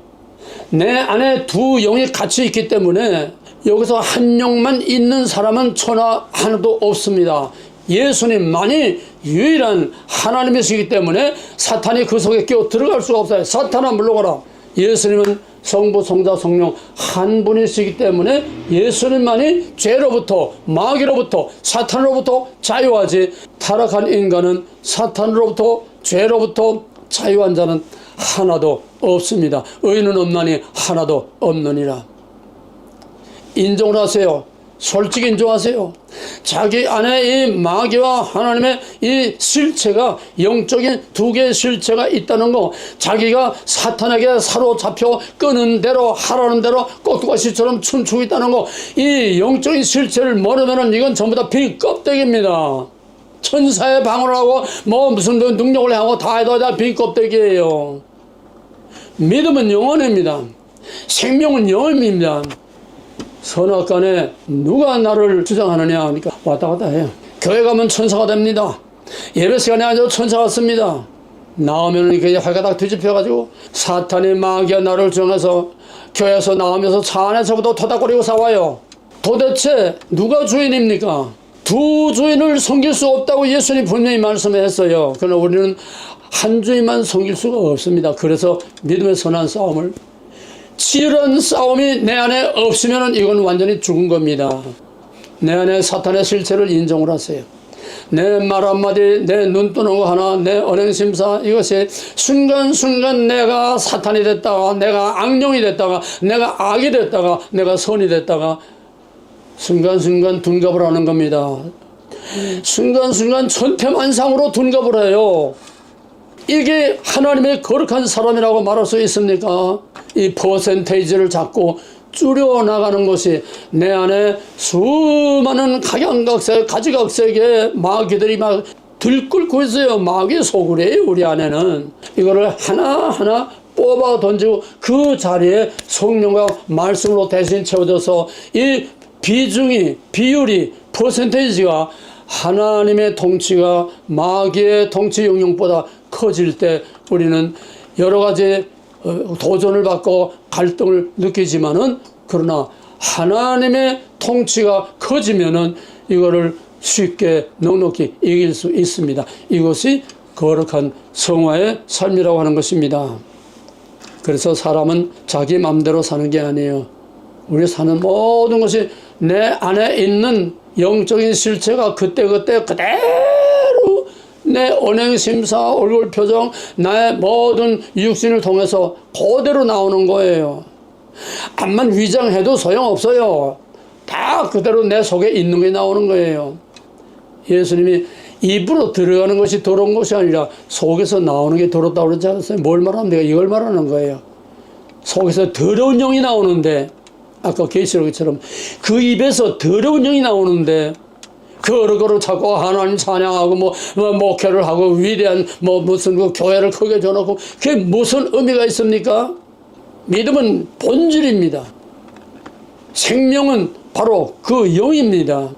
S1: 내 안에 두 영이 같이 있기 때문에 여기서 한 영만 있는 사람은 천하 하나도 없습니다. 예수님만이 유일한 하나님이시기 때문에 사탄이 그 속에 끼어 들어갈 수가 없어요. 사탄아 물러가라. 예수님은 성부, 성자, 성령 한 분이시기 때문에 예수님만이 죄로부터, 마귀로부터, 사탄으로부터 자유하지, 타락한 인간은 사탄으로부터, 죄로부터 자유한 자는 하나도 없습니다. 의인은 없나니 하나도 없느니라. 인정을 하세요. 솔직히 인정하세요. 자기 안에 이 마귀와 하나님의 이 실체가, 영적인 두 개의 실체가 있다는 거, 자기가 사탄에게 사로잡혀 끄는 대로 하라는 대로 꼭두가시처럼 춤추고 있다는 거, 이 영적인 실체를 모르면은 이건 전부 다 빈 껍데기입니다. 천사의 방어를 하고 뭐 무슨 능력을 하고 다 해도 다 빈 껍데기예요. 믿음은 영원입니다. 생명은 영원입니다. 선악간에 누가 나를 주장하느냐 하니까 왔다 갔다 해요. 교회 가면 천사가 됩니다. 예배 시간에 앉아서 천사 같습니다. 나오면 이렇게 활가닥 뒤집혀가지고 사탄이 마귀가 나를 주장해서 교회에서 나오면서 차 안에서부터 토닥거리고 싸워요. 도대체 누가 주인입니까? 두 주인을 섬길 수 없다고 예수님 분명히 말씀했어요. 그러나 우리는 한 주인만 섬길 수가 없습니다. 그래서 믿음의 선한 싸움을, 치열한 싸움이 내 안에 없으면 이건 완전히 죽은 겁니다. 내 안에 사탄의 실체를 인정을 하세요. 내 말 한마디, 내 눈 뜨는 거 하나, 내 언행심사, 이것이 순간순간 내가 사탄이 됐다가, 내가 악령이 됐다가, 내가 악이 됐다가, 내가 선이 됐다가 순간순간 둔갑을 하는 겁니다. 순간순간 천태만상으로 둔갑을 해요. 이게 하나님의 거룩한 사람이라고 말할 수 있습니까? 이 퍼센테이지를 자꾸 줄여나가는 것이 내 안에 수많은 각양각색, 가지각색의 마귀들이 막 들끓고 있어요. 마귀 소굴이에요, 우리 안에는. 이거를 하나하나 뽑아 던지고 그 자리에 성령과 말씀으로 대신 채워져서 이 비율이, 퍼센테이지가 하나님의 통치가 마귀의 통치 영역보다 커질 때 우리는 여러 가지 도전을 받고 갈등을 느끼지만은, 그러나 하나님의 통치가 커지면은 이거를 쉽게 넉넉히 이길 수 있습니다. 이것이 거룩한 성화의 삶이라고 하는 것입니다. 그래서 사람은 자기 마음대로 사는 게 아니에요. 우리 사는 모든 것이 내 안에 있는 영적인 실체가 그때그때 그대로 내 언행심사, 얼굴 표정, 나의 모든 육신을 통해서 그대로 나오는 거예요. 암만 위장해도 소용없어요. 다 그대로 내 속에 있는 게 나오는 거예요. 예수님이 입으로 들어가는 것이 더러운 것이 아니라 속에서 나오는 게 더럽다고 그러지 않았어요? 뭘 말합니까? 이걸 말하는 거예요. 속에서 더러운 영이 나오는데, 아까 계시록처럼 그 입에서 더러운 영이 나오는데 거룩거룩 자꾸 하나님 찬양하고 목회를 하고 위대한 무슨 교회를 크게 줘놓고 그게 무슨 의미가 있습니까? 믿음은 본질입니다. 생명은 바로 그 영입니다.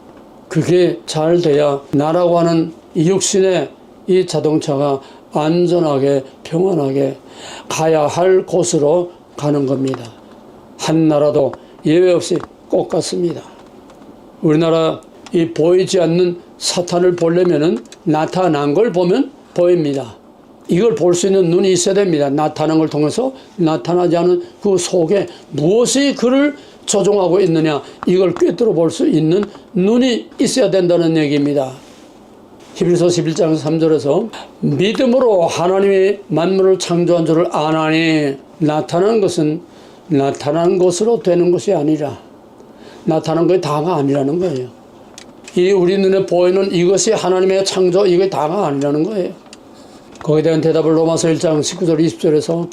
S1: 그게 잘 돼야 나라고 하는 육신의 이 자동차가 안전하게 평안하게 가야 할 곳으로 가는 겁니다. 한 나라도 예외 없이 꼭 같습니다. 우리나라 이 보이지 않는 사탄을 보려면은 나타난 걸 보면 보입니다. 이걸 볼 수 있는 눈이 있어야 됩니다. 나타난 걸 통해서 나타나지 않은 그 속에 무엇이 그를 조종하고 있느냐, 이걸 꿰뚫어 볼 수 있는 눈이 있어야 된다는 얘기입니다. 히브리서 11장 3절에서 믿음으로 하나님이 만물을 창조한 줄을 아나니, 나타난 것은 나타난 것으로 되는 것이 아니라 나타난 것이 다가 아니라는 거예요. 이 우리 눈에 보이는 이것이 하나님의 창조, 이게 다가 아니라는 거예요. 거기에 대한 대답을 로마서 1장 19절 20절에서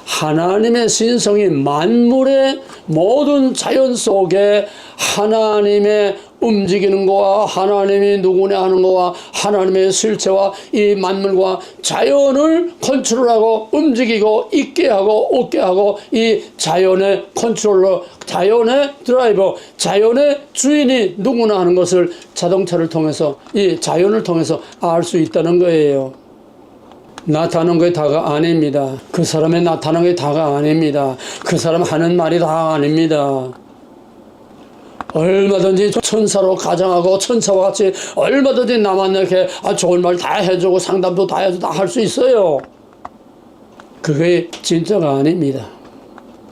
S1: 하나님의 신성이 만물의 모든 자연 속에 하나님의 움직이는 거와 하나님이 누구냐 하는 거와 하나님의 실체와 이 만물과 자연을 컨트롤하고 움직이고 있게 하고 없게 하고 이 자연의 컨트롤러, 자연의 드라이버, 자연의 주인이 누구나 하는 것을 자동차를 통해서 이 자연을 통해서 알 수 있다는 거예요. 나타나는 게 다가 아닙니다. 그 사람의 나타나는 게 다가 아닙니다. 그 사람 하는 말이 다가 아닙니다. 얼마든지 천사로 가정하고 천사와 같이 얼마든지 남한테 좋은 말 다 해주고 상담도 다 해주고 다 할 수 있어요. 그게 진짜가 아닙니다.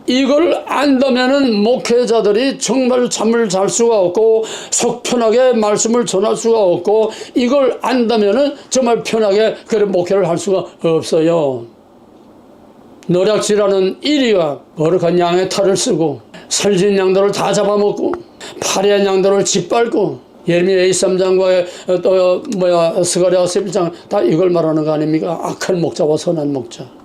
S1: 이걸 안다면은 목회자들이 정말 잠을 잘 수가 없고 속 편하게 말씀을 전할 수가 없고, 이걸 안다면은 정말 편하게 그런 목회를 할 수가 없어요. 노략질하는 이리가 거룩한 양의 탈을 쓰고 살진 양들을 다 잡아먹고 파리한 양들을 짓밟고, 예레미야 23장과 스가랴 11장 다 이걸 말하는 거 아닙니까? 악한 목자와 선한 목자.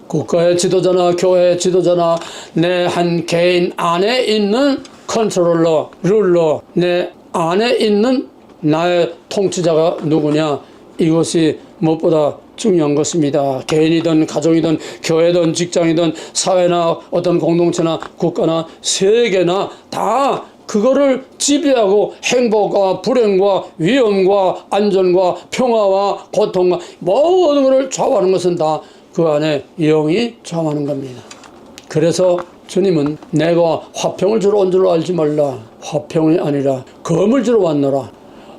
S1: 국가의 지도자나 교회의 지도자나 내 한 개인 안에 있는 컨트롤러, 룰러, 내 안에 있는 나의 통치자가 누구냐, 이것이 무엇보다 중요한 것입니다. 개인이든 가정이든 교회든 직장이든 사회나 어떤 공동체나 국가나 세계나 다 그거를 지배하고 행복과 불행과 위험과 안전과 평화와 고통과 모든 것을 좌우하는 것은 다 그 안에 영이 좌우하는 겁니다. 그래서 주님은 내가 화평을 주러 온 줄 알지 말라. 화평이 아니라 검을 주러 왔노라.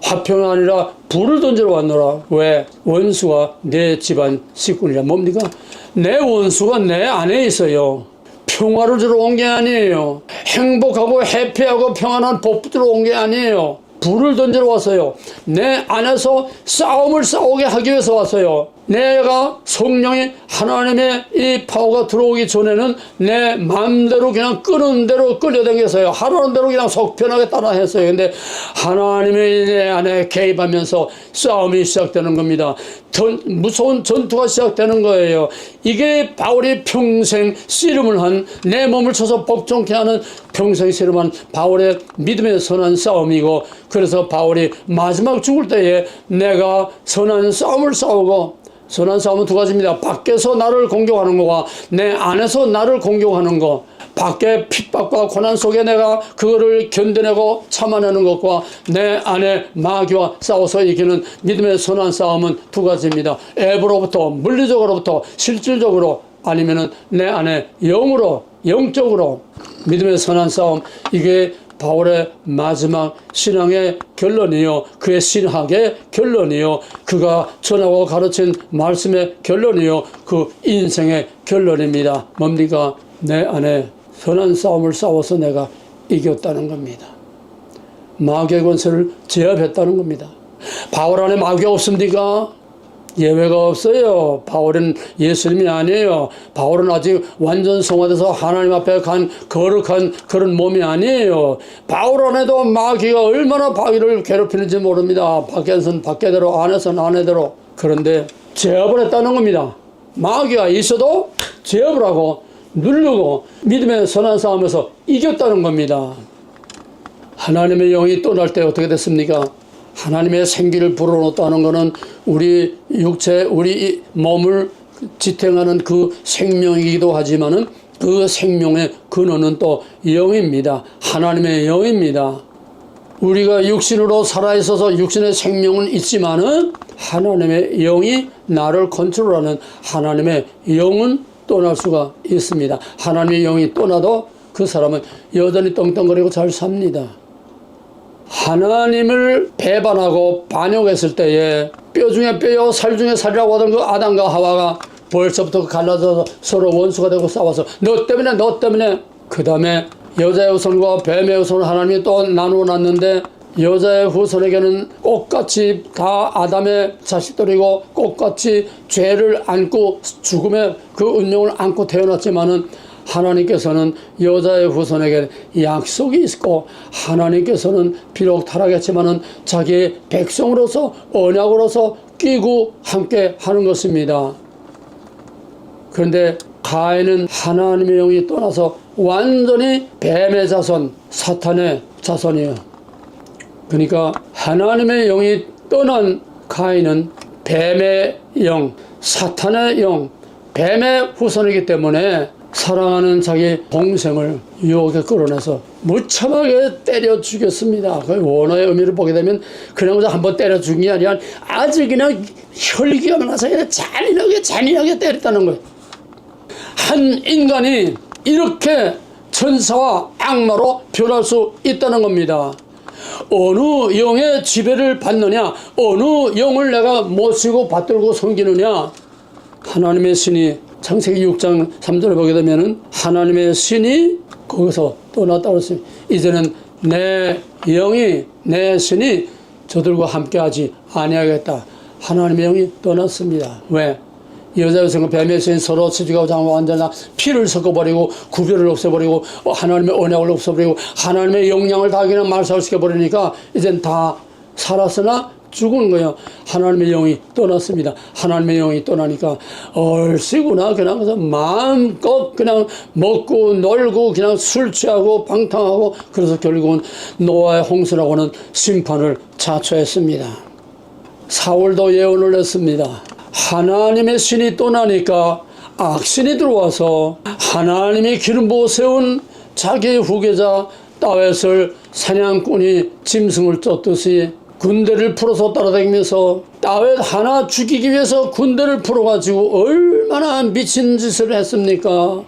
S1: 화평이 아니라 불을 던지러 왔노라. 왜? 원수가 내 집안 식구니라. 뭡니까? 내 원수가 내 안에 있어요. 평화를 주러 온 게 아니에요. 행복하고 해피하고 평안한 복 주러 온 게 아니에요. 불을 던지러 왔어요. 내 안에서 싸움을 싸우게 하기 위해서 왔어요. 내가 성령이 하나님의 이 파워가 들어오기 전에는 내 마음대로 그냥 끄는 대로 끌려다녔어요. 하라는 대로 그냥 속 편하게 따라 했어요. 근데 하나님의 내 안에 개입하면서 싸움이 시작되는 겁니다. 무서운 전투가 시작되는 거예요. 이게 바울이 평생 씨름을 한, 내 몸을 쳐서 복종케 하는 평생 씨름한 바울의 믿음의 선한 싸움이고, 그래서 바울이 마지막 죽을 때에 내가 선한 싸움을 싸우고 선한 싸움은 두 가지입니다. 밖에서 나를 공격하는 거와 내 안에서 나를 공격하는 거. 밖에 핍박과 고난 속에 내가 그거를 견뎌내고 참아내는 것과 내 안에 마귀와 싸워서 이기는 믿음의 선한 싸움은 두 가지입니다. 앱으로부터, 물리적으로부터, 실질적으로, 아니면은 내 안에 영으로, 영적으로 믿음의 선한 싸움. 이게 바울의 마지막 신앙의 결론이요, 그의 신학의 결론이요, 그가 전하고 가르친 말씀의 결론이요, 그 인생의 결론입니다. 뭡니까? 내 안에 선한 싸움을 싸워서 내가 이겼다는 겁니다. 마귀의 권세를 제압했다는 겁니다. 바울 안에 마귀가 없습니까? 예외가 없어요. 바울은 예수님이 아니에요. 바울은 아직 완전 성화돼서 하나님 앞에 간 거룩한 그런 몸이 아니에요. 바울 안에도 마귀가 얼마나 바울을 괴롭히는지 모릅니다. 밖에서는 밖에대로, 안에서는 안에대로. 그런데 제압을 했다는 겁니다. 마귀가 있어도 제압을 하고 누르고 믿음의 선한 싸움에서 이겼다는 겁니다. 하나님의 영이 떠날 때 어떻게 됐습니까? 하나님의 생기를 불어넣었다는 것은 우리 육체, 우리 몸을 지탱하는 그 생명이기도 하지만은 그 생명의 근원은 또 영입니다. 하나님의 영입니다. 우리가 육신으로 살아있어서 육신의 생명은 있지만은 하나님의 영이 나를 컨트롤하는 하나님의 영은 떠날 수가 있습니다. 하나님의 영이 떠나도 그 사람은 여전히 떵떵거리고 잘 삽니다. 하나님을 배반하고 반역했을 때에 뼈 중에 뼈요 살 중에 살이라고 하던 그 아담과 하와가 벌써부터 갈라져서 서로 원수가 되고 싸워서 너 때문에 그 다음에 여자의 후손과 뱀의 후손을 하나님이 또 나누어 놨는데 여자의 후손에게는 똑같이 다 아담의 자식들이고 똑같이 죄를 안고 죽음의 그 운명을 안고 태어났지만은 하나님께서는 여자의 후손에게 약속이 있고 하나님께서는 비록 타락했지만은 자기의 백성으로서 언약으로서 끼고 함께 하는 것입니다. 그런데 가인은 하나님의 영이 떠나서 완전히 뱀의 자손, 사탄의 자손이에요. 그러니까 하나님의 영이 떠난 가인은 뱀의 영, 사탄의 영, 뱀의 후손이기 때문에 사랑하는 자기 동생을 유혹에 끌어내서 무참하게 때려 죽였습니다. 그 원어의 의미를 보게 되면 그냥 한번 때려 죽인 게 아니라 아주 그냥 혈기가 나서 잔인하게 때렸다는 거예요. 한 인간이 이렇게 천사와 악마로 변할 수 있다는 겁니다. 어느 영의 지배를 받느냐, 어느 영을 내가 모시고 받들고 섬기느냐. 하나님의 신이 창세기 6장 3절에 보게 되면은 하나님의 신이 거기서 떠났다고 했습니다. 이제는 내 영이, 내 신이 저들과 함께하지 아니하겠다. 하나님의 영이 떠났습니다. 왜? 여자의 성과 뱀의 신 서로 치주하고 장하고 완전히 피를 섞어버리고 구별을 없애버리고 하나님의 언약을 없애버리고 하나님의 영향을 다 그냥 말살시켜버리니까 이젠 다 살았으나 죽은 거예요. 하나님의 영이 떠났습니다. 하나님의 영이 떠나니까 얼씨구나 그냥 그래서 마음껏 그냥 먹고 놀고 그냥 술 취하고 방탕하고 그래서 결국은 노아의 홍수라고 하는 심판을 자초했습니다. 사울도 예언을 했습니다. 하나님의 신이 떠나니까 악신이 들어와서 하나님이 기름 부어 세운 자기의 후계자 다윗을 사냥꾼이 짐승을 쫓듯이 군대를 풀어서 따라다니면서 다윗 하나 죽이기 위해서 군대를 풀어가지고 얼마나 미친 짓을 했습니까?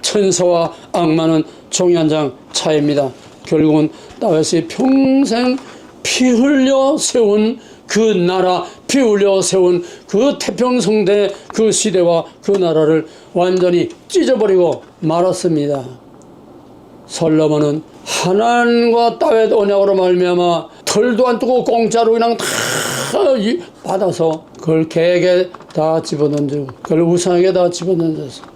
S1: 천사와 악마는 종이 한 장 차이입니다. 결국은 다윗이 평생 피 흘려 세운 그 나라, 피 흘려 세운 그 태평성대 그 시대와 그 나라를 완전히 찢어버리고 말았습니다. 솔로몬은 하나님과 다윗 언약으로 말미암아 털도 안 뜨고 공짜로 그냥 다 받아서 그걸 개에게 다 집어던지고 그걸 우상에게 다 집어던져서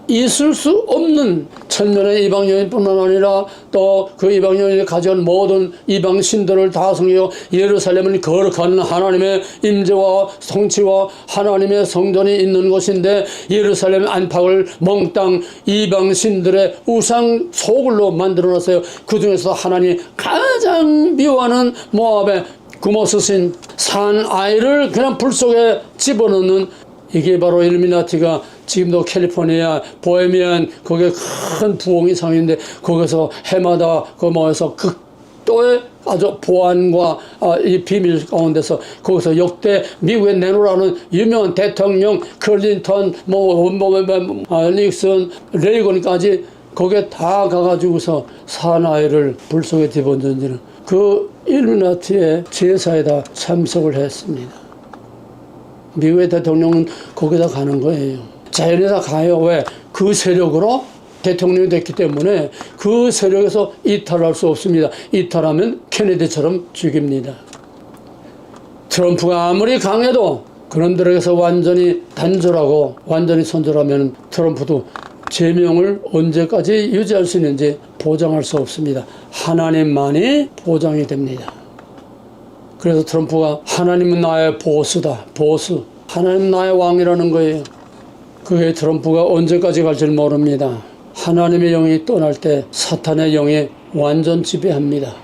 S1: 있을 수 없는 천년의 이방 여인뿐만 아니라 또 그 이방 여인이 가져온 모든 이방 신들을 다 섬기고 예루살렘은 거룩한 하나님의 임재와 통치와 하나님의 성전이 있는 곳인데 예루살렘 안팎을 몽땅 이방 신들의 우상 소굴로 만들어놨어요. 그 중에서 하나님 가장 미워하는 모압의 구모스신 사나이를 그냥 불 속에 집어넣는, 이게 바로 일루미나티가 지금도 캘리포니아 보헤미안 거기에 큰 부엉이 상인데 거기서 해마다 그 모여서 극도의 아주 보안과 이 비밀 가운데서 거기서 역대 미국에 내놓으라는 유명한 대통령 클린턴 닉슨 레이건까지 거기에 다 가가지고서 사나이를 불 속에 집어던지는 그 일루미나티의 제사에 다 참석을 했습니다. 미국의 대통령은 거기다 가는 거예요. 자연에다 가요. 왜? 그 세력으로 대통령이 됐기 때문에 그 세력에서 이탈할 수 없습니다. 이탈하면 케네디처럼 죽입니다. 트럼프가 아무리 강해도 그놈들에게서 완전히 단절하고 완전히 선절하면 트럼프도 제명을 언제까지 유지할 수 있는지 보장할 수 없습니다. 하나님만이 보장이 됩니다. 그래서 트럼프가 하나님은 나의 보스다. 보스. 하나님 나의 왕이라는 거예요. 그게 트럼프가 언제까지 갈지 모릅니다. 하나님의 영이 떠날 때 사탄의 영이 완전 지배합니다.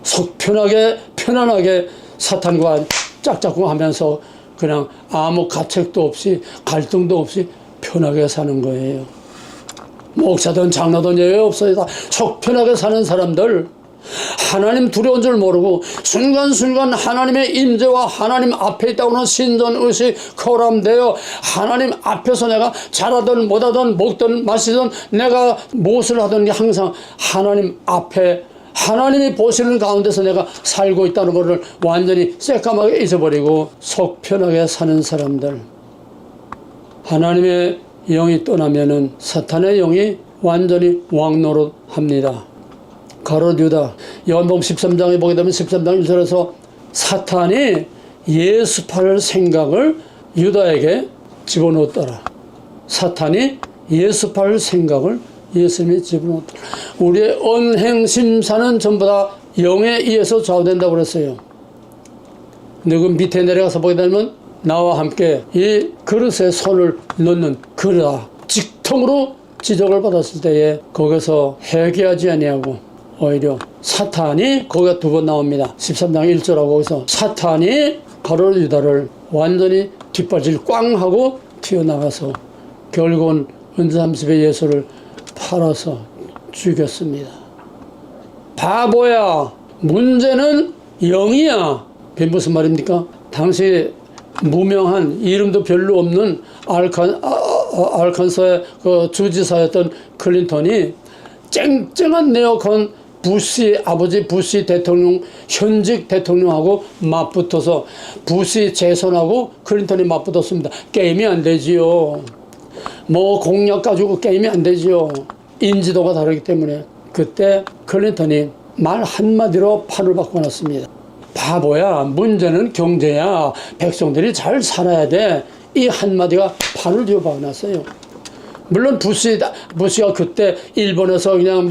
S1: 속 편안하게 사탄과 짝짝꿍 하면서 그냥 아무 가책도 없이 갈등도 없이 편하게 사는 거예요. 목사든 장로든 예외 없어요. 다 속 편하게 사는 사람들, 하나님 두려운 줄 모르고 순간순간 하나님의 임재와 하나님 앞에 있다고는 신전의식 코람되어 하나님 앞에서 내가 잘하든 못하든 먹든 마시든 내가 무엇을 하든 항상 하나님 앞에 하나님이 보시는 가운데서 내가 살고 있다는 것을 완전히 새까맣게 잊어버리고 속 편하게 사는 사람들, 하나님의 영이 떠나면은 사탄의 영이 완전히 왕노릇합니다. 가롯 유다, 요한복음 13장에 보게 되면 13장 1절에서 사탄이 예수팔 생각을 유다에게 집어넣었더라. 사탄이 예수팔 생각을 예수님이 집어넣었더라. 우리의 언행 심사는 전부 다 영에 의해서 좌우된다고 그랬어요. 근데 그 밑에 내려가서 보게 되면 나와 함께 이 그릇에 손을 넣는 그릇아 직통으로 지적을 받았을 때에 거기서 회개하지 아니하고 오히려 사탄이 거기가 두 번 나옵니다. 13장 1절하고 거기서 사탄이 가롯 유다를 완전히 뒷발질 꽝 하고 튀어나가서 결국은 은자 30의 예수를 팔아서 죽였습니다. 바보야, 문제는 영이야. 그게 무슨 말입니까? 당시 무명한 이름도 별로 없는 알칸소의 그 주지사였던 클린턴이 쨍쨍한 네오콘 부시 아버지 부시 대통령 현직 대통령하고 맞붙어서 부시 재선하고 클린턴이 맞붙었습니다. 게임이 안 되지요. 뭐 공약 가지고 게임이 안 되지요. 인지도가 다르기 때문에 그때 클린턴이 말 한마디로 판을 바꿔놨습니다. 바보야, 문제는 경제야. 백성들이 잘 살아야 돼. 이 한마디가 판을 뒤집어놨어요. 물론 부시가 그때 일본에서 그냥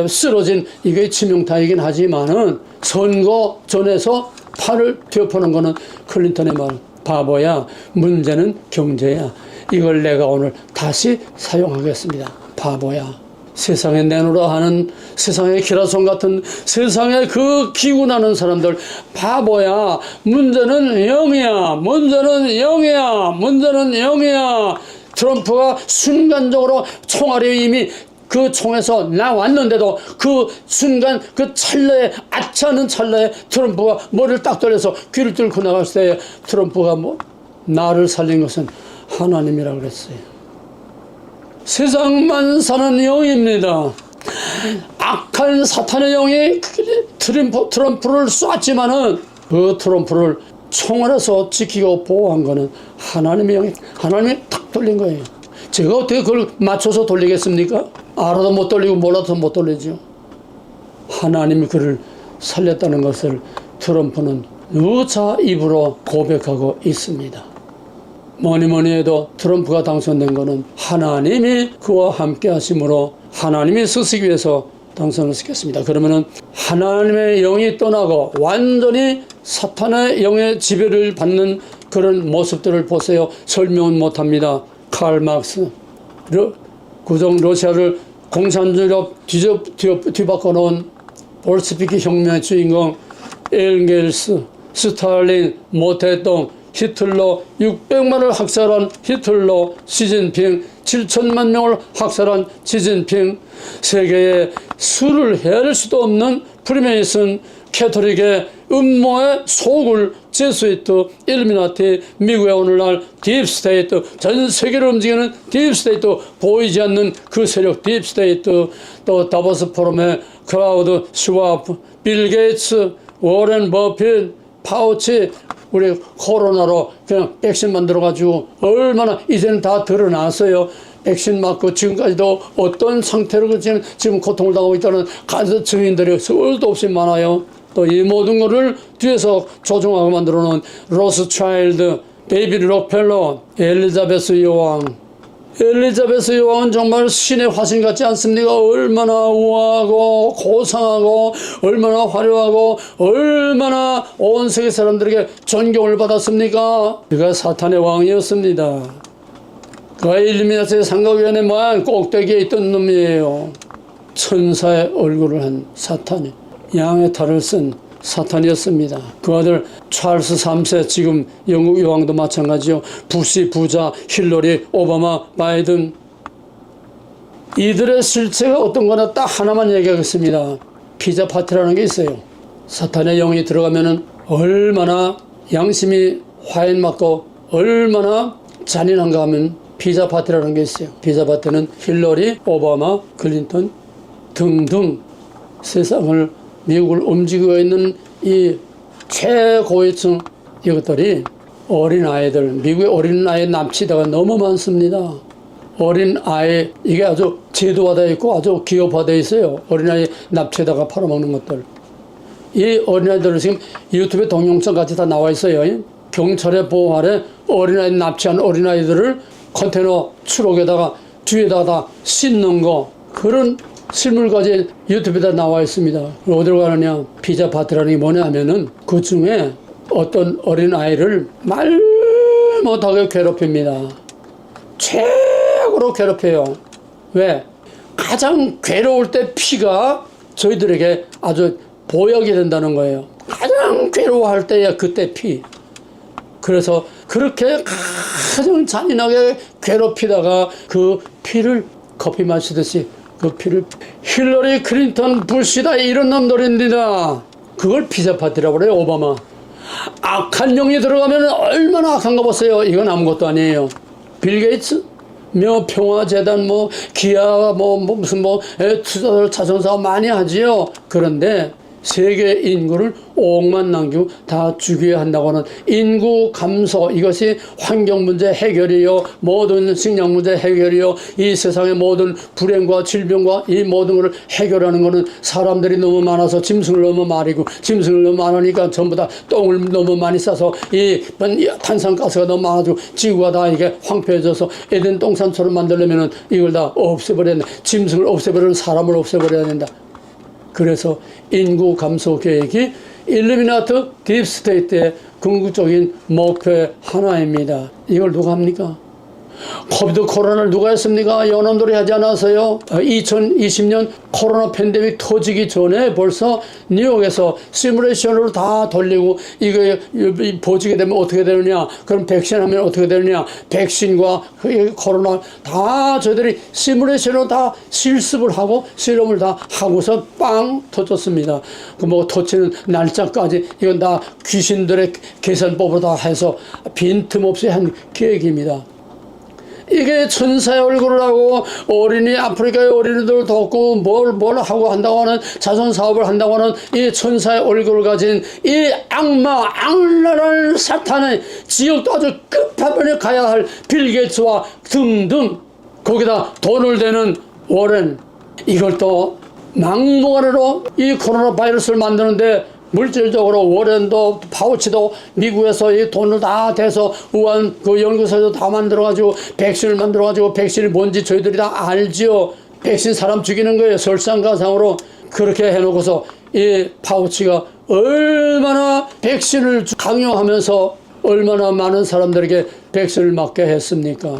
S1: 쓰러진 이게 치명타이긴 하지만은 선거 전에서 판을 뒤엎어놓은 거는 클린턴의 말. 바보야, 문제는 경제야. 이걸 내가 오늘 다시 사용하겠습니다. 바보야. 세상에 내놓으라 하는 세상의 기라성 같은 세상에 그 기운하는 사람들, 바보야. 문제는 영이야. 문제는 영이야. 문제는 영이야. 트럼프가 순간적으로 총알이 이미 그 총에서 나왔는데도 그 순간 그 찰나에 아차하는 찰나에 트럼프가 머리를 딱 돌려서 귀를 뚫고 나갔을 때 트럼프가 나를 살린 것은 하나님이라고 그랬어요. 세상만 사는 영입니다. 악한 사탄의 영이 트럼프를 쐈지만은 그 트럼프를 총알에서 지키고 보호한 거는 하나님의 영이, 하나님이 탁 돌린 거예요. 제가 어떻게 그걸 맞춰서 돌리겠습니까? 알아도 못 돌리고 몰라도 못 돌리죠. 하나님이 그를 살렸다는 것을 트럼프는 누차 입으로 고백하고 있습니다. 뭐니 해도 트럼프가 당선된 것은 하나님이 그와 함께 하심으로 하나님이 쓰시기 위해서 당선을 시켰습니다. 그러면은 하나님의 영이 떠나고 완전히 사탄의 영의 지배를 받는 그런 모습들을 보세요. 설명은 못합니다. 칼 막스, 구정 러시아를 공산주의로 뒤바꿔 놓은 볼스피키 혁명의 주인공 엘겔스, 스탈린, 모태동, 히틀러 600만을 학살한 히틀러, 시진핑 7천만 명을 학살한 시진핑, 세계에 수를 헤아릴 수도 없는 프리메이슨, 캐토릭의 음모에 속을 제스위트, 일루미나티, 미국의 오늘날 딥스테이트, 전 세계를 움직이는 딥스테이트, 보이지 않는 그 세력 딥스테이트, 또 다보스 포럼의 클라우드 슈와프, 빌 게이츠, 워렌 버핏, 파우치, 우리 코로나로 그냥 백신 만들어가지고 얼마나 이제는 다 드러났어요. 백신 맞고 지금까지도 어떤 상태로 지금 고통을 당하고 있다는 간접 증인들이 수도 없이 많아요. 또 이 모든 것을 뒤에서 조종하고 만들어 놓은 로스차일드, 데이비드 록펠러, 엘리자베스 여왕. 엘리자베스 여왕은 정말 신의 화신 같지 않습니까? 얼마나 우아하고 고상하고 얼마나 화려하고 얼마나 온 세계 사람들에게 존경을 받았습니까? 그가 사탄의 왕이었습니다. 그가 일루미나티 상각위원회 모양 꼭대기에 있던 놈이에요. 천사의 얼굴을 한 사탄이, 양의 탈을 쓴 사탄이었습니다. 그 아들 찰스 3세, 지금 영국 여왕도 마찬가지요. 부시, 부자, 힐러리, 오바마, 바이든. 이들의 실체가 어떤 거나 딱 하나만 얘기하겠습니다. 피자 파티라는 게 있어요. 사탄의 영이 들어가면은 얼마나 양심이 화인 맞고 얼마나 잔인한가 하면 피자 파티라는 게 있어요. 피자 파티는 힐러리, 오바마, 클린턴 등등 세상을, 미국을 움직이고 있는 이 최고위층, 이것들이 어린아이들, 미국의 어린아이 납치자가 너무 많습니다. 어린아이, 이게 아주 제도화되어 있고 아주 기업화되어 있어요. 어린아이 납치에다가 팔아먹는 것들. 이 어린아이들은 지금 유튜브에 동영상 같이 다 나와 있어요. 경찰의 보호 아래 어린아이 납치한 어린아이들을 컨테이너 추록에다가 뒤에다가 다 싣는 거, 그런 실물까지 유튜브에다 나와 있습니다. 어디로 가느냐? 피자 파티라는 게 뭐냐 하면은 그 중에 어떤 어린아이를 말 못하게 괴롭힙니다. 최고로 괴롭혀요. 왜? 가장 괴로울 때 피가 저희들에게 아주 보약이 된다는 거예요. 가장 괴로워할 때야 그때 피. 그래서 그렇게 가장 잔인하게 괴롭히다가 그 피를 커피 마시듯이 그 피를, 힐러리, 클린턴, 부시다 이런 놈들입니다. 그걸 피자 파티라고 그래요. 오바마. 악한 영이 들어가면 얼마나 악한가 보세요. 이건 아무것도 아니에요. 빌 게이츠, 평화재단, 기아, 무슨 투자를 자선사업 많이 하지요. 그런데 세계 인구를 5억만 남기고 다 죽여야 한다고 하는 인구 감소, 이것이 환경 문제 해결이요, 모든 식량 문제 해결이요, 이 세상의 모든 불행과 질병과 이 모든 것을 해결하는 것은 사람들이 너무 많아서 짐승을 너무 많이고, 짐승을 너무 많으니까 전부 다 똥을 너무 많이 싸서 이 탄산가스가 너무 많아지고 지구가 다 이게 황폐해져서 에덴 동산처럼 만들려면은 이걸 다 없애버려야 된다. 짐승을 없애버리는 사람을 없애버려야 된다. 그래서 인구 감소 계획이 일루미나티 딥스테이트의 궁극적인 목표의 하나입니다. 이걸 누가 합니까? 코비드 코로나를 누가 했습니까? 연합들이 하지 않았어요? 2020년 코로나 팬데믹 터지기 전에 벌써 뉴욕에서 시뮬레이션으로 다 돌리고, 이거 보지게 되면 어떻게 되느냐, 그럼 백신 하면 어떻게 되느냐, 백신과 코로나 다 저희들이 시뮬레이션으로 다 실습을 하고 실험을 다 하고서 빵 터졌습니다. 그 터치는 날짜까지 이건 다 귀신들의 계산법으로 다 해서 빈틈없이 한 계획입니다. 이게 천사의 얼굴을 하고 어린이, 아프리카의 어린이들 돕고 뭘 하고 한다고 하는, 자선 사업을 한다고 하는 이 천사의 얼굴을 가진 이 악마, 악랄한 사탄의 지옥도 아주 끝판에 가야 할 빌 게이츠와 등등, 거기다 돈을 대는 워렌, 이걸 또 막무가내로 이 코로나 바이러스를 만드는데 물질적으로 워렌도 파우치도 미국에서 이 돈을 다 대서 우한 그 연구소에서 다 만들어가지고 백신을 만들어가지고, 백신이 뭔지 저희들이 다 알지요. 백신 사람 죽이는 거예요. 설상가상으로. 그렇게 해놓고서 이 파우치가 얼마나 백신을 강요하면서 얼마나 많은 사람들에게 백신을 맞게 했습니까?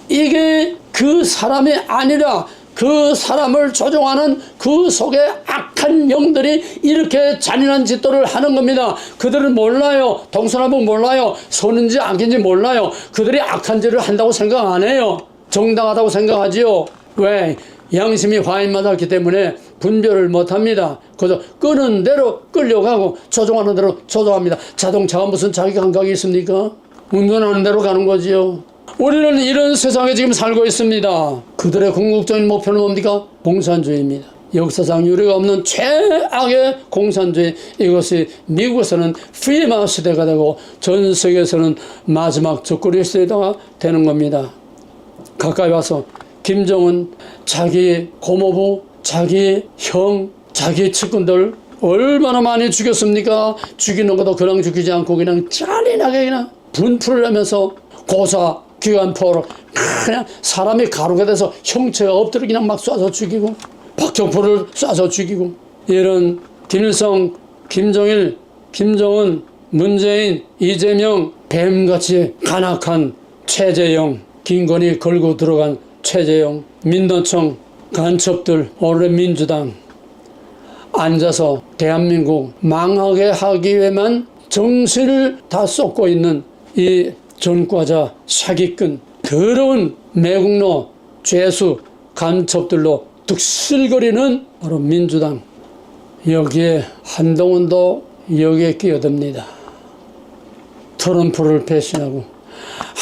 S1: 이게 그 사람이 아니라 그 사람을 조종하는 그 속에 악한 영들이 이렇게 잔인한 짓들을 하는 겁니다. 그들은 몰라요. 동서남북 몰라요. 선인지 악인지 몰라요. 그들이 악한 짓을 한다고 생각 안 해요. 정당하다고 생각하지요. 왜? 양심이 화인맞았기 때문에 분별을 못합니다. 그저 끄는 대로 끌려가고 조종하는 대로 조종합니다. 자동차가 무슨 자기 감각이 있습니까? 운전하는 대로 가는 거지요. 우리는 이런 세상에 지금 살고 있습니다. 그들의 궁극적인 목표는 뭡니까? 공산주의입니다. 역사상 유례가 없는 최악의 공산주의. 이것이 미국에서는 프리마 시대가 되고 전 세계에서는 마지막 적그리 시대가 되는 겁니다. 가까이 와서 김정은 자기 고모부, 자기 형, 자기 측근들 얼마나 많이 죽였습니까? 죽이는 것도 그냥 죽이지 않고 그냥 잔인하게 그냥 분풀을 하면서 고사 기관포로 그냥 사람이 가루가 돼서 형체가 엎드려 그냥 막 쏴서 죽이고, 박정포를 쏴서 죽이고, 이런 김일성, 김정일, 김정은, 문재인, 이재명, 뱀같이 간악한 최재형, 김건희 걸고 들어간 최재형, 민노총 간첩들, 오늘의 민주당 앉아서 대한민국 망하게 하기 위해만 정신을 다 쏟고 있는 이 전과자, 사기꾼, 더러운 매국노, 죄수, 간첩들로 득실거리는 바로 민주당. 여기에 한동훈도 여기에 끼어듭니다. 트럼프를 배신하고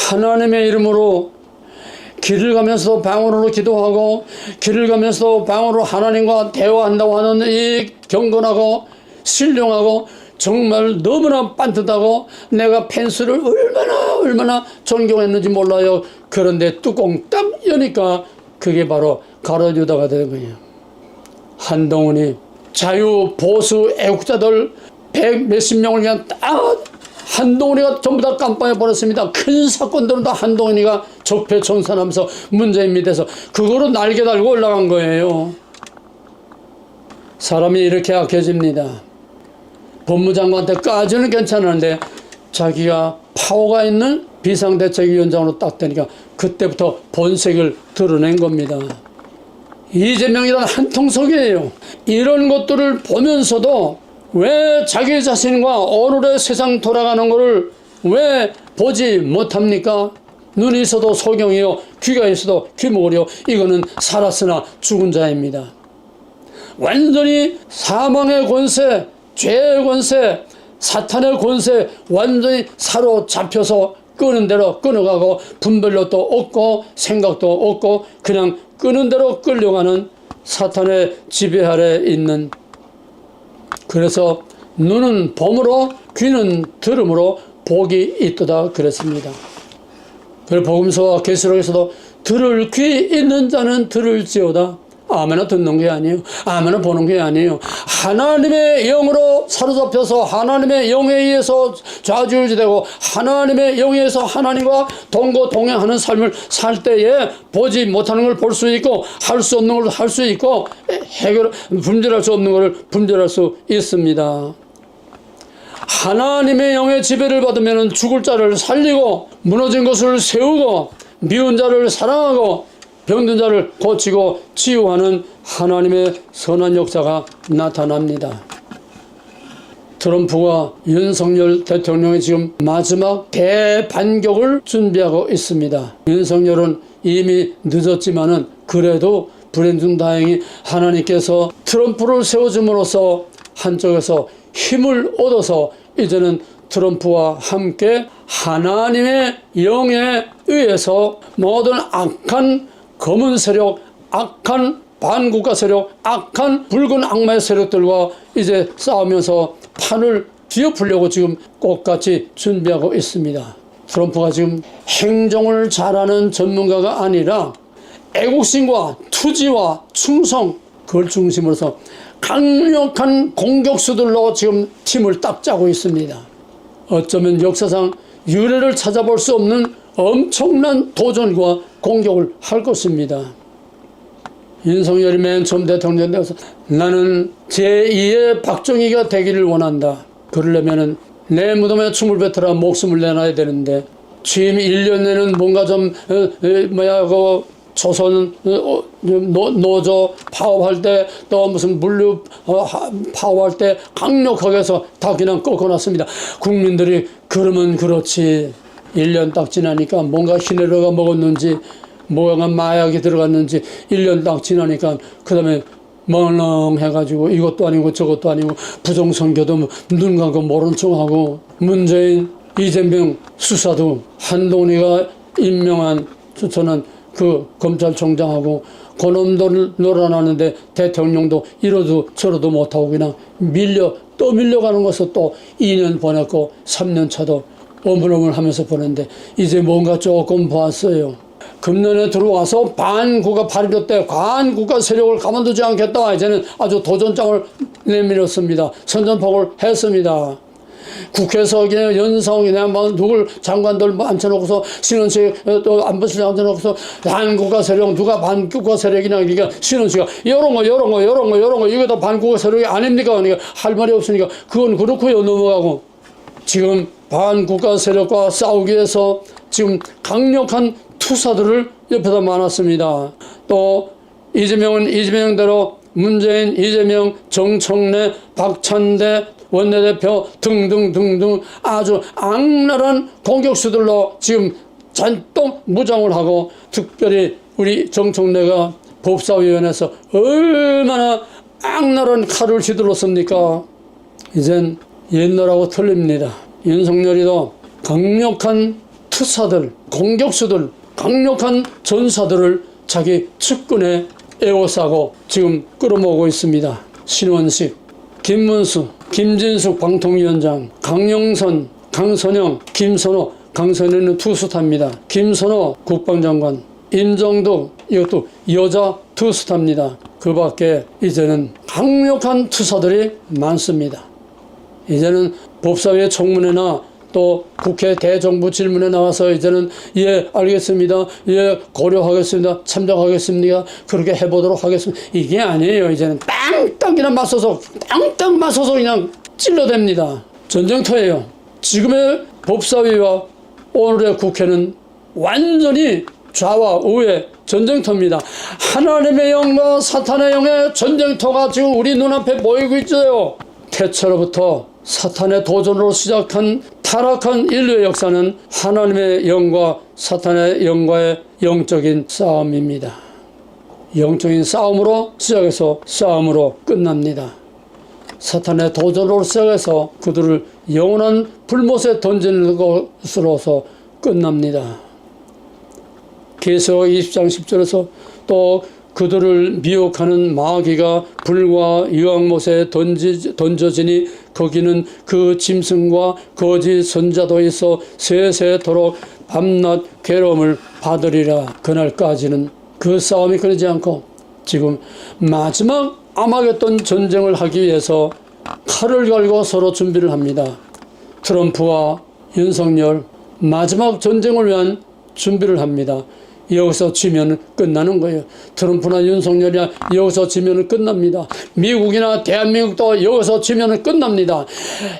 S1: 하나님의 이름으로 길을 가면서도 방언으로 기도하고 길을 가면서도 방언으로 하나님과 대화한다고 하는 이 경건하고 신령하고 정말 너무나 반듯하고 내가 펜스를 얼마나 존경했는지 몰라요. 그런데 뚜껑 딱 여니까 그게 바로 가로유다가 되는 거예요. 한동훈이 자유 보수 애국자들 100몇십 명을 그냥 딱 한동훈이가 전부 다 깜빵에 보냈습니다. 큰 사건들은 다 한동훈이가 적폐청산하면서 문재인 밑에서 그거로 날개 달고 올라간 거예요. 사람이 이렇게 약해집니다. 법무장관한테까지는 괜찮은데 자기가 파워가 있는 비상대책위원장으로 딱 되니까 그때부터 본색을 드러낸 겁니다. 이재명이란 한통속이에요. 이런 것들을 보면서도 왜 자기 자신과 오늘의 세상 돌아가는 것을 왜 보지 못합니까? 눈이 있어도 소경이요, 귀가 있어도 귀머거리요. 이거는 살았으나 죽은 자입니다. 완전히 사망의 권세, 죄의 권세, 사탄의 권세 완전히 사로잡혀서 끄는 대로 끊어가고 분별력도 없고 생각도 없고 그냥 끄는 대로 끌려가는 사탄의 지배 아래 있는, 그래서 눈은 봄으로 귀는 들음으로 복이 있도다 그랬습니다. 그리고 복음서와 계시록에서도 들을 귀 있는 자는 들을지어다. 아무나 듣는 게 아니에요. 아무나 보는 게 아니에요. 하나님의 영으로 사로잡혀서 하나님의 영에 의해서 좌지우지되고 하나님의 영에 의해서 하나님과 동거동행하는 삶을 살 때에 보지 못하는 걸 볼 수 있고 할 수 없는 걸 할 수 있고 분별할 수 없는 걸 분별할 수 있습니다. 하나님의 영의 지배를 받으면 죽을 자를 살리고 무너진 것을 세우고 미운 자를 사랑하고 병든 자를 고치고 치유하는 하나님의 선한 역사가 나타납니다. 트럼프와 윤석열 대통령이 지금 마지막 대반격을 준비하고 있습니다. 윤석열은 이미 늦었지만은 그래도 불행중 다행히 하나님께서 트럼프를 세워줌으로써 한쪽에서 힘을 얻어서 이제는 트럼프와 함께 하나님의 영에 의해서 모든 악한 검은 세력, 악한 반국가 세력, 악한 붉은 악마의 세력들과 이제 싸우면서 판을 뒤엎으려고 지금 꽃같이 준비하고 있습니다. 트럼프가 지금 행정을 잘하는 전문가가 아니라 애국심과 투지와 충성, 그걸 중심으로서 강력한 공격수들로 지금 팀을 딱 짜고 있습니다. 어쩌면 역사상 유례를 찾아볼 수 없는 엄청난 도전과 공격을 할 것입니다. 윤석열이 맨 처음 대통령 되어서 나는 제2의 박정희가 되기를 원한다. 그러려면 내 무덤에 춤을 뱉어라 목숨을 내놔야 되는데 취임 1년 내는 뭔가 좀 조선 노조 파업할 때 또 무슨 물류 파업할 때 강력하게 해서 다 그냥 꺾어놨습니다. 국민들이 그러면 그렇지 1년 딱 지나니까 뭔가 희내려가 먹었는지 뭐가 마약이 들어갔는지 1년 딱 지나니까 그 다음에 멍렁해가지고 이것도 아니고 저것도 아니고 부정선거도 눈 감고 모른 척하고 문재인 이재명 수사도 한동훈이가 임명한 추천한 그 검찰총장하고 그놈들 놀아나는데 대통령도 이러도 저러도 못하고 그냥 또 밀려가는 것을 또 2년 보냈고 3년 차도 어물어물하면서 보냈는데 이제 뭔가 조금 보았어요. 금년에 들어와서 반국가 발의됐대. 반국가 세력을 가만두지 않겠다. 이제는 아주 도전장을 내밀었습니다. 선전포고를 했습니다. 국회에서 그냥 연상이나 뭐 누굴 장관들 앉혀놓고서 신원식 또 안보실 앉혀놓고서 반국가 세력 누가 반국가 세력이냐 그러니까 신원식가 이런 거 이거 다 반국가 세력이 아닙니까? 그러니까 할 말이 없으니까 그건 그렇고요 넘어가고 지금 반국가 세력과 싸우기 위해서 지금 강력한 투사들을 옆에다 많았습니다. 또 이재명은 이재명대로 문재인, 이재명, 정청래, 박찬대 원내대표 등등등등 아주 악랄한 공격수들로 지금 잔뜩 무장을 하고 특별히 우리 정청래가 법사위원회에서 얼마나 악랄한 칼을 휘둘렀습니까? 이젠 옛날하고 틀립니다. 윤석열이도 강력한 투사들, 공격수들, 강력한 전사들을 자기 측근에 에워싸고 지금 끌어모으고 있습니다. 신원식, 김문수, 김진숙 방통위원장, 강영선, 강선영, 김선호, 강선영은 투스타입니다. 김선호 국방장관, 임정덕 이것도 여자 투스타입니다. 그 밖에 이제는 강력한 투사들이 많습니다. 이제는 법사위의 청문회나 또 국회 대정부 질문에 나와서 이제는 예 알겠습니다. 예 고려하겠습니다. 참작하겠습니다. 그렇게 해보도록 하겠습니다. 이게 아니에요. 이제는 땅땅 그냥 맞서서 그냥 찔러댑니다. 전쟁터예요. 지금의 법사위와 오늘의 국회는 완전히 좌와 우의 전쟁터입니다. 하나님의 영과 사탄의 영의 전쟁터가 지금 우리 눈앞에 보이고 있어요. 태초로부터 사탄의 도전으로 시작한 타락한 인류의 역사는 하나님의 영과 사탄의 영과의 영적인 싸움입니다. 영적인 싸움으로 시작해서 싸움으로 끝납니다. 사탄의 도전으로 시작해서 그들을 영원한 불못에 던지는 것으로서 끝납니다. 계시록 20장 10절에서 또 그들을 미혹하는 마귀가 불과 유황못에 던져지니 거기는 그 짐승과 거짓 선자도 있어 세세토록 밤낮 괴로움을 받으리라. 그날까지는 그 싸움이 끊이지 않고 지금 마지막 아마겟돈 전쟁을 하기 위해서 칼을 갈고 서로 준비를 합니다. 트럼프와 윤석열 마지막 전쟁을 위한 준비를 합니다. 여기서 지면 끝나는 거예요. 트럼프나 윤석열이나 여기서 지면 끝납니다. 미국이나 대한민국도 여기서 지면 끝납니다.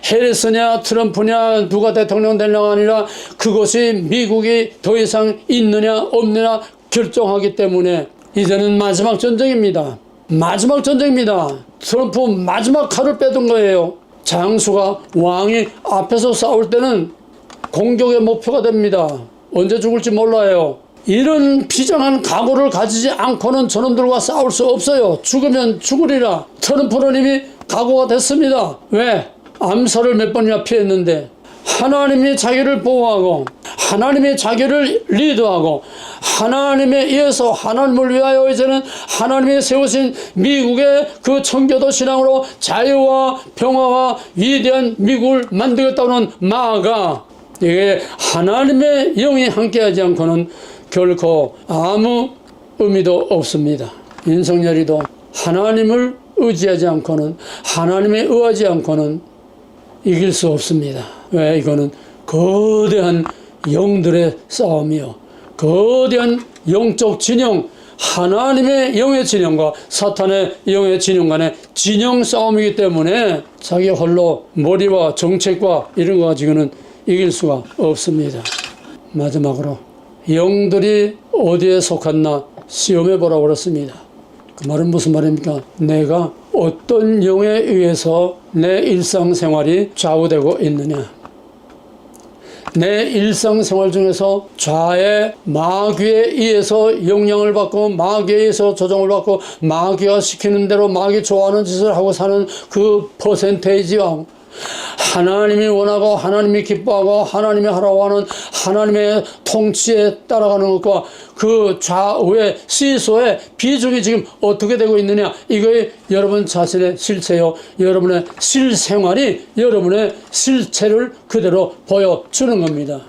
S1: 해리스냐 트럼프냐 누가 대통령 되느냐가 아니라 그것이 미국이 더 이상 있느냐 없느냐 결정하기 때문에 이제는 마지막 전쟁입니다. 마지막 전쟁입니다. 트럼프 마지막 칼을 빼둔 거예요. 장수가 왕이 앞에서 싸울 때는 공격의 목표가 됩니다. 언제 죽을지 몰라요. 이런 비장한 각오를 가지지 않고는 저놈들과 싸울 수 없어요. 죽으면 죽으리라. 트럼프는 이미 각오가 됐습니다. 왜? 암살을 몇 번이나 피했는데 하나님이 자기를 보호하고 하나님이 자기를 리드하고 하나님에 의해서 하나님을 위하여 이제는 하나님이 세우신 미국의 그 청교도 신앙으로 자유와 평화와 위대한 미국을 만들겠다는 마가 이게 하나님의 영이 함께하지 않고는 결코 아무 의미도 없습니다. 윤석열이도 하나님을 의지하지 않고는 하나님에 의하지 않고는 이길 수 없습니다. 왜? 이거는 거대한 영들의 싸움이요. 거대한 영적 진영, 하나님의 영의 진영과 사탄의 영의 진영 간의 진영 싸움이기 때문에 자기 홀로 머리와 정책과 이런 거 가지고는 이길 수가 없습니다. 마지막으로 영들이 어디에 속았나 시험해 보라고 그랬습니다. 그 말은 무슨 말입니까? 내가 어떤 영에 의해서 내 일상생활이 좌우되고 있느냐. 내 일상생활 중에서 좌의 마귀에 의해서 영향을 받고 마귀에 의해서 조정을 받고 마귀가 시키는 대로 마귀 좋아하는 짓을 하고 사는 그 퍼센테이지와 하나님이 원하고 하나님이 기뻐하고 하나님이 하라고 하는 하나님의 통치에 따라가는 것과 그 좌우의 시소의 비중이 지금 어떻게 되고 있느냐. 이거에 여러분 자신의 실체요, 여러분의 실생활이 여러분의 실체를 그대로 보여주는 겁니다.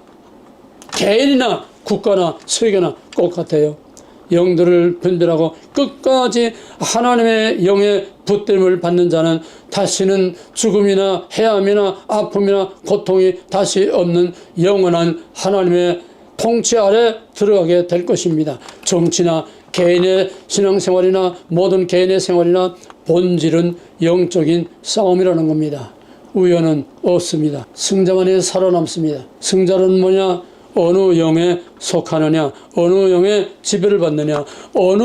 S1: 개인이나 국가나 세계나 똑같아요. 영들을 분별하고 끝까지 하나님의 영의 붙들림을 받는 자는 다시는 죽음이나 해함이나 아픔이나 고통이 다시 없는 영원한 하나님의 통치 아래 들어가게 될 것입니다. 정치나 개인의 신앙생활이나 모든 개인의 생활이나 본질은 영적인 싸움이라는 겁니다. 우연은 없습니다. 승자만이 살아남습니다. 승자는 뭐냐? 어느 영에 속하느냐, 어느 영의 지배를 받느냐, 어느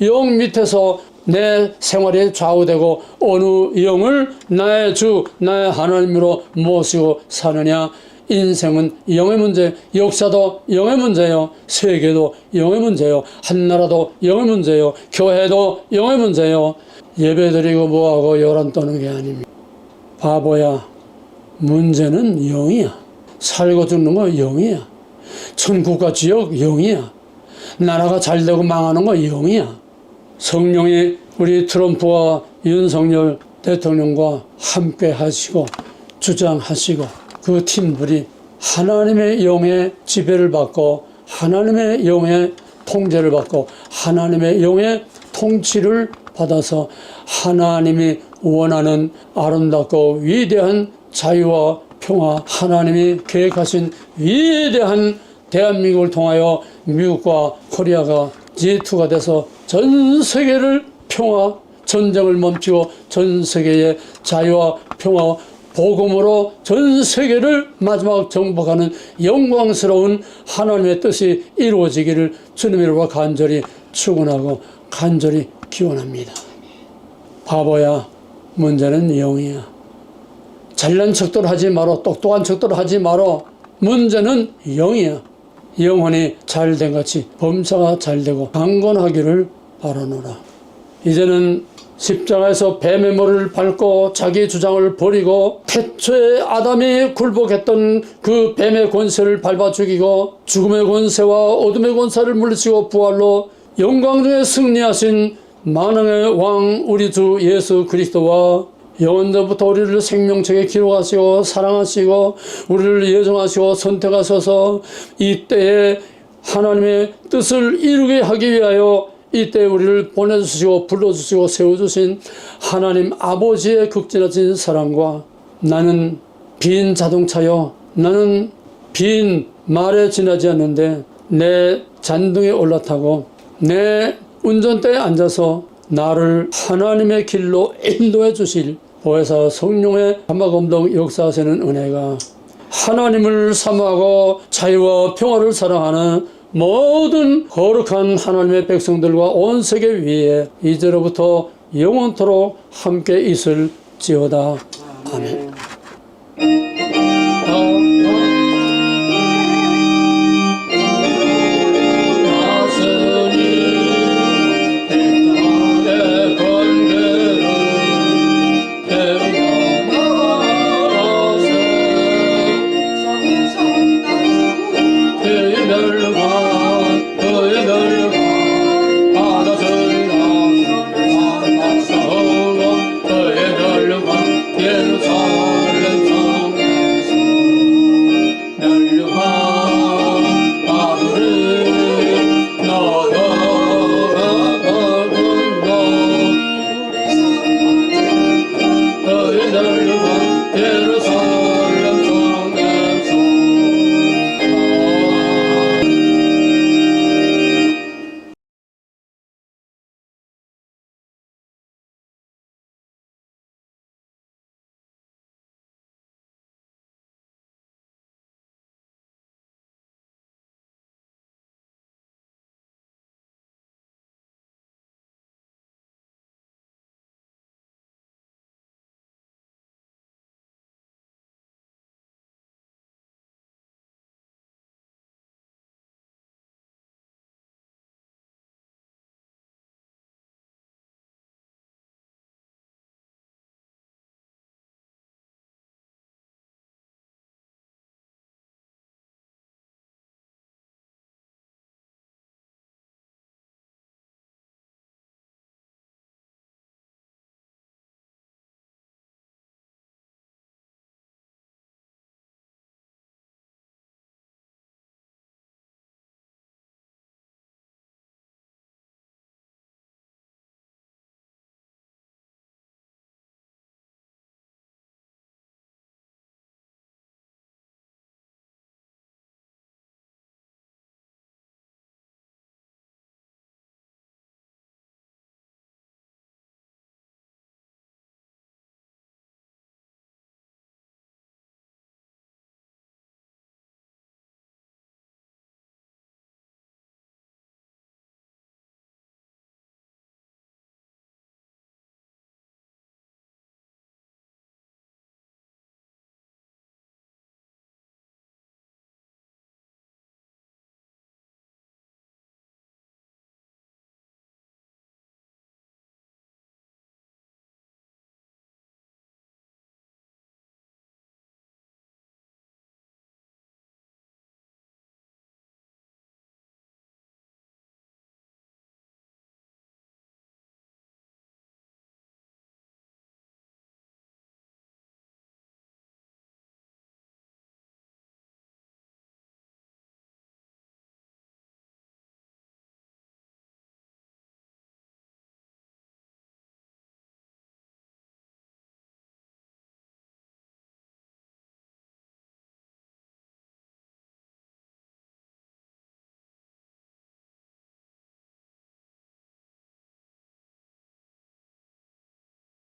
S1: 영 밑에서 내 생활이 좌우되고 어느 영을 나의 주, 나의 하나님으로 모시고 사느냐. 인생은 영의 문제, 역사도 영의 문제요, 세계도 영의 문제요, 한나라도 영의 문제요, 교회도 영의 문제요. 예배드리고 뭐하고 요란 떠는 게 아닙니다. 바보야, 문제는 영이야. 살고 죽는 거 영이야. 천국과 지옥 영이야. 나라가 잘되고 망하는 거 영이야. 성령이 우리 트럼프와 윤석열 대통령과 함께 하시고 주장하시고 그 팀들이 하나님의 영의 지배를 받고 하나님의 영의 통제를 받고 하나님의 영의 통치를 받아서 하나님이 원하는 아름답고 위대한 자유와 평화, 하나님이 계획하신 위대한 대한민국을 통하여 미국과 코리아가 G2가 돼서 전 세계를 평화, 전쟁을 멈추고 전 세계의 자유와 평화, 복음으로 전 세계를 마지막 정복하는 영광스러운 하나님의 뜻이 이루어지기를 주님의 이름으로 간절히 축원하고 간절히 기원합니다. 바보야, 문제는 영이야. 잘난 척들 하지 마라. 똑똑한 척들 하지 마라. 문제는 영이야. 영혼이 잘된 같이 범사가 잘되고 강건하기를 바라노라. 이제는 십자가에서 뱀의 머리를 밟고 자기 주장을 버리고 태초에 아담이 굴복했던 그 뱀의 권세를 밟아 죽이고 죽음의 권세와 어둠의 권세를 물리치고 부활로 영광 중에 승리하신 만왕의 왕 우리 주 예수 그리스도와 영원전부터 우리를 생명책에 기록하시고 사랑하시고 우리를 예정하시고 선택하셔서 이때에 하나님의 뜻을 이루게 하기 위하여 이때 우리를 보내주시고 불러주시고 세워주신 하나님 아버지의 극진하신 사랑과 나는 빈 자동차요, 나는 빈 말에 지나지 않는데 내 잔등에 올라타고 내 운전대에 앉아서 나를 하나님의 길로 인도해 주실 보혜사 성령의 감화감동 역사하시는 은혜가 하나님을 사모하고 자유와 평화를 사랑하는 모든 거룩한 하나님의 백성들과 온 세계 위에 이제로부터 영원토록 함께 있을지어다. 아멘.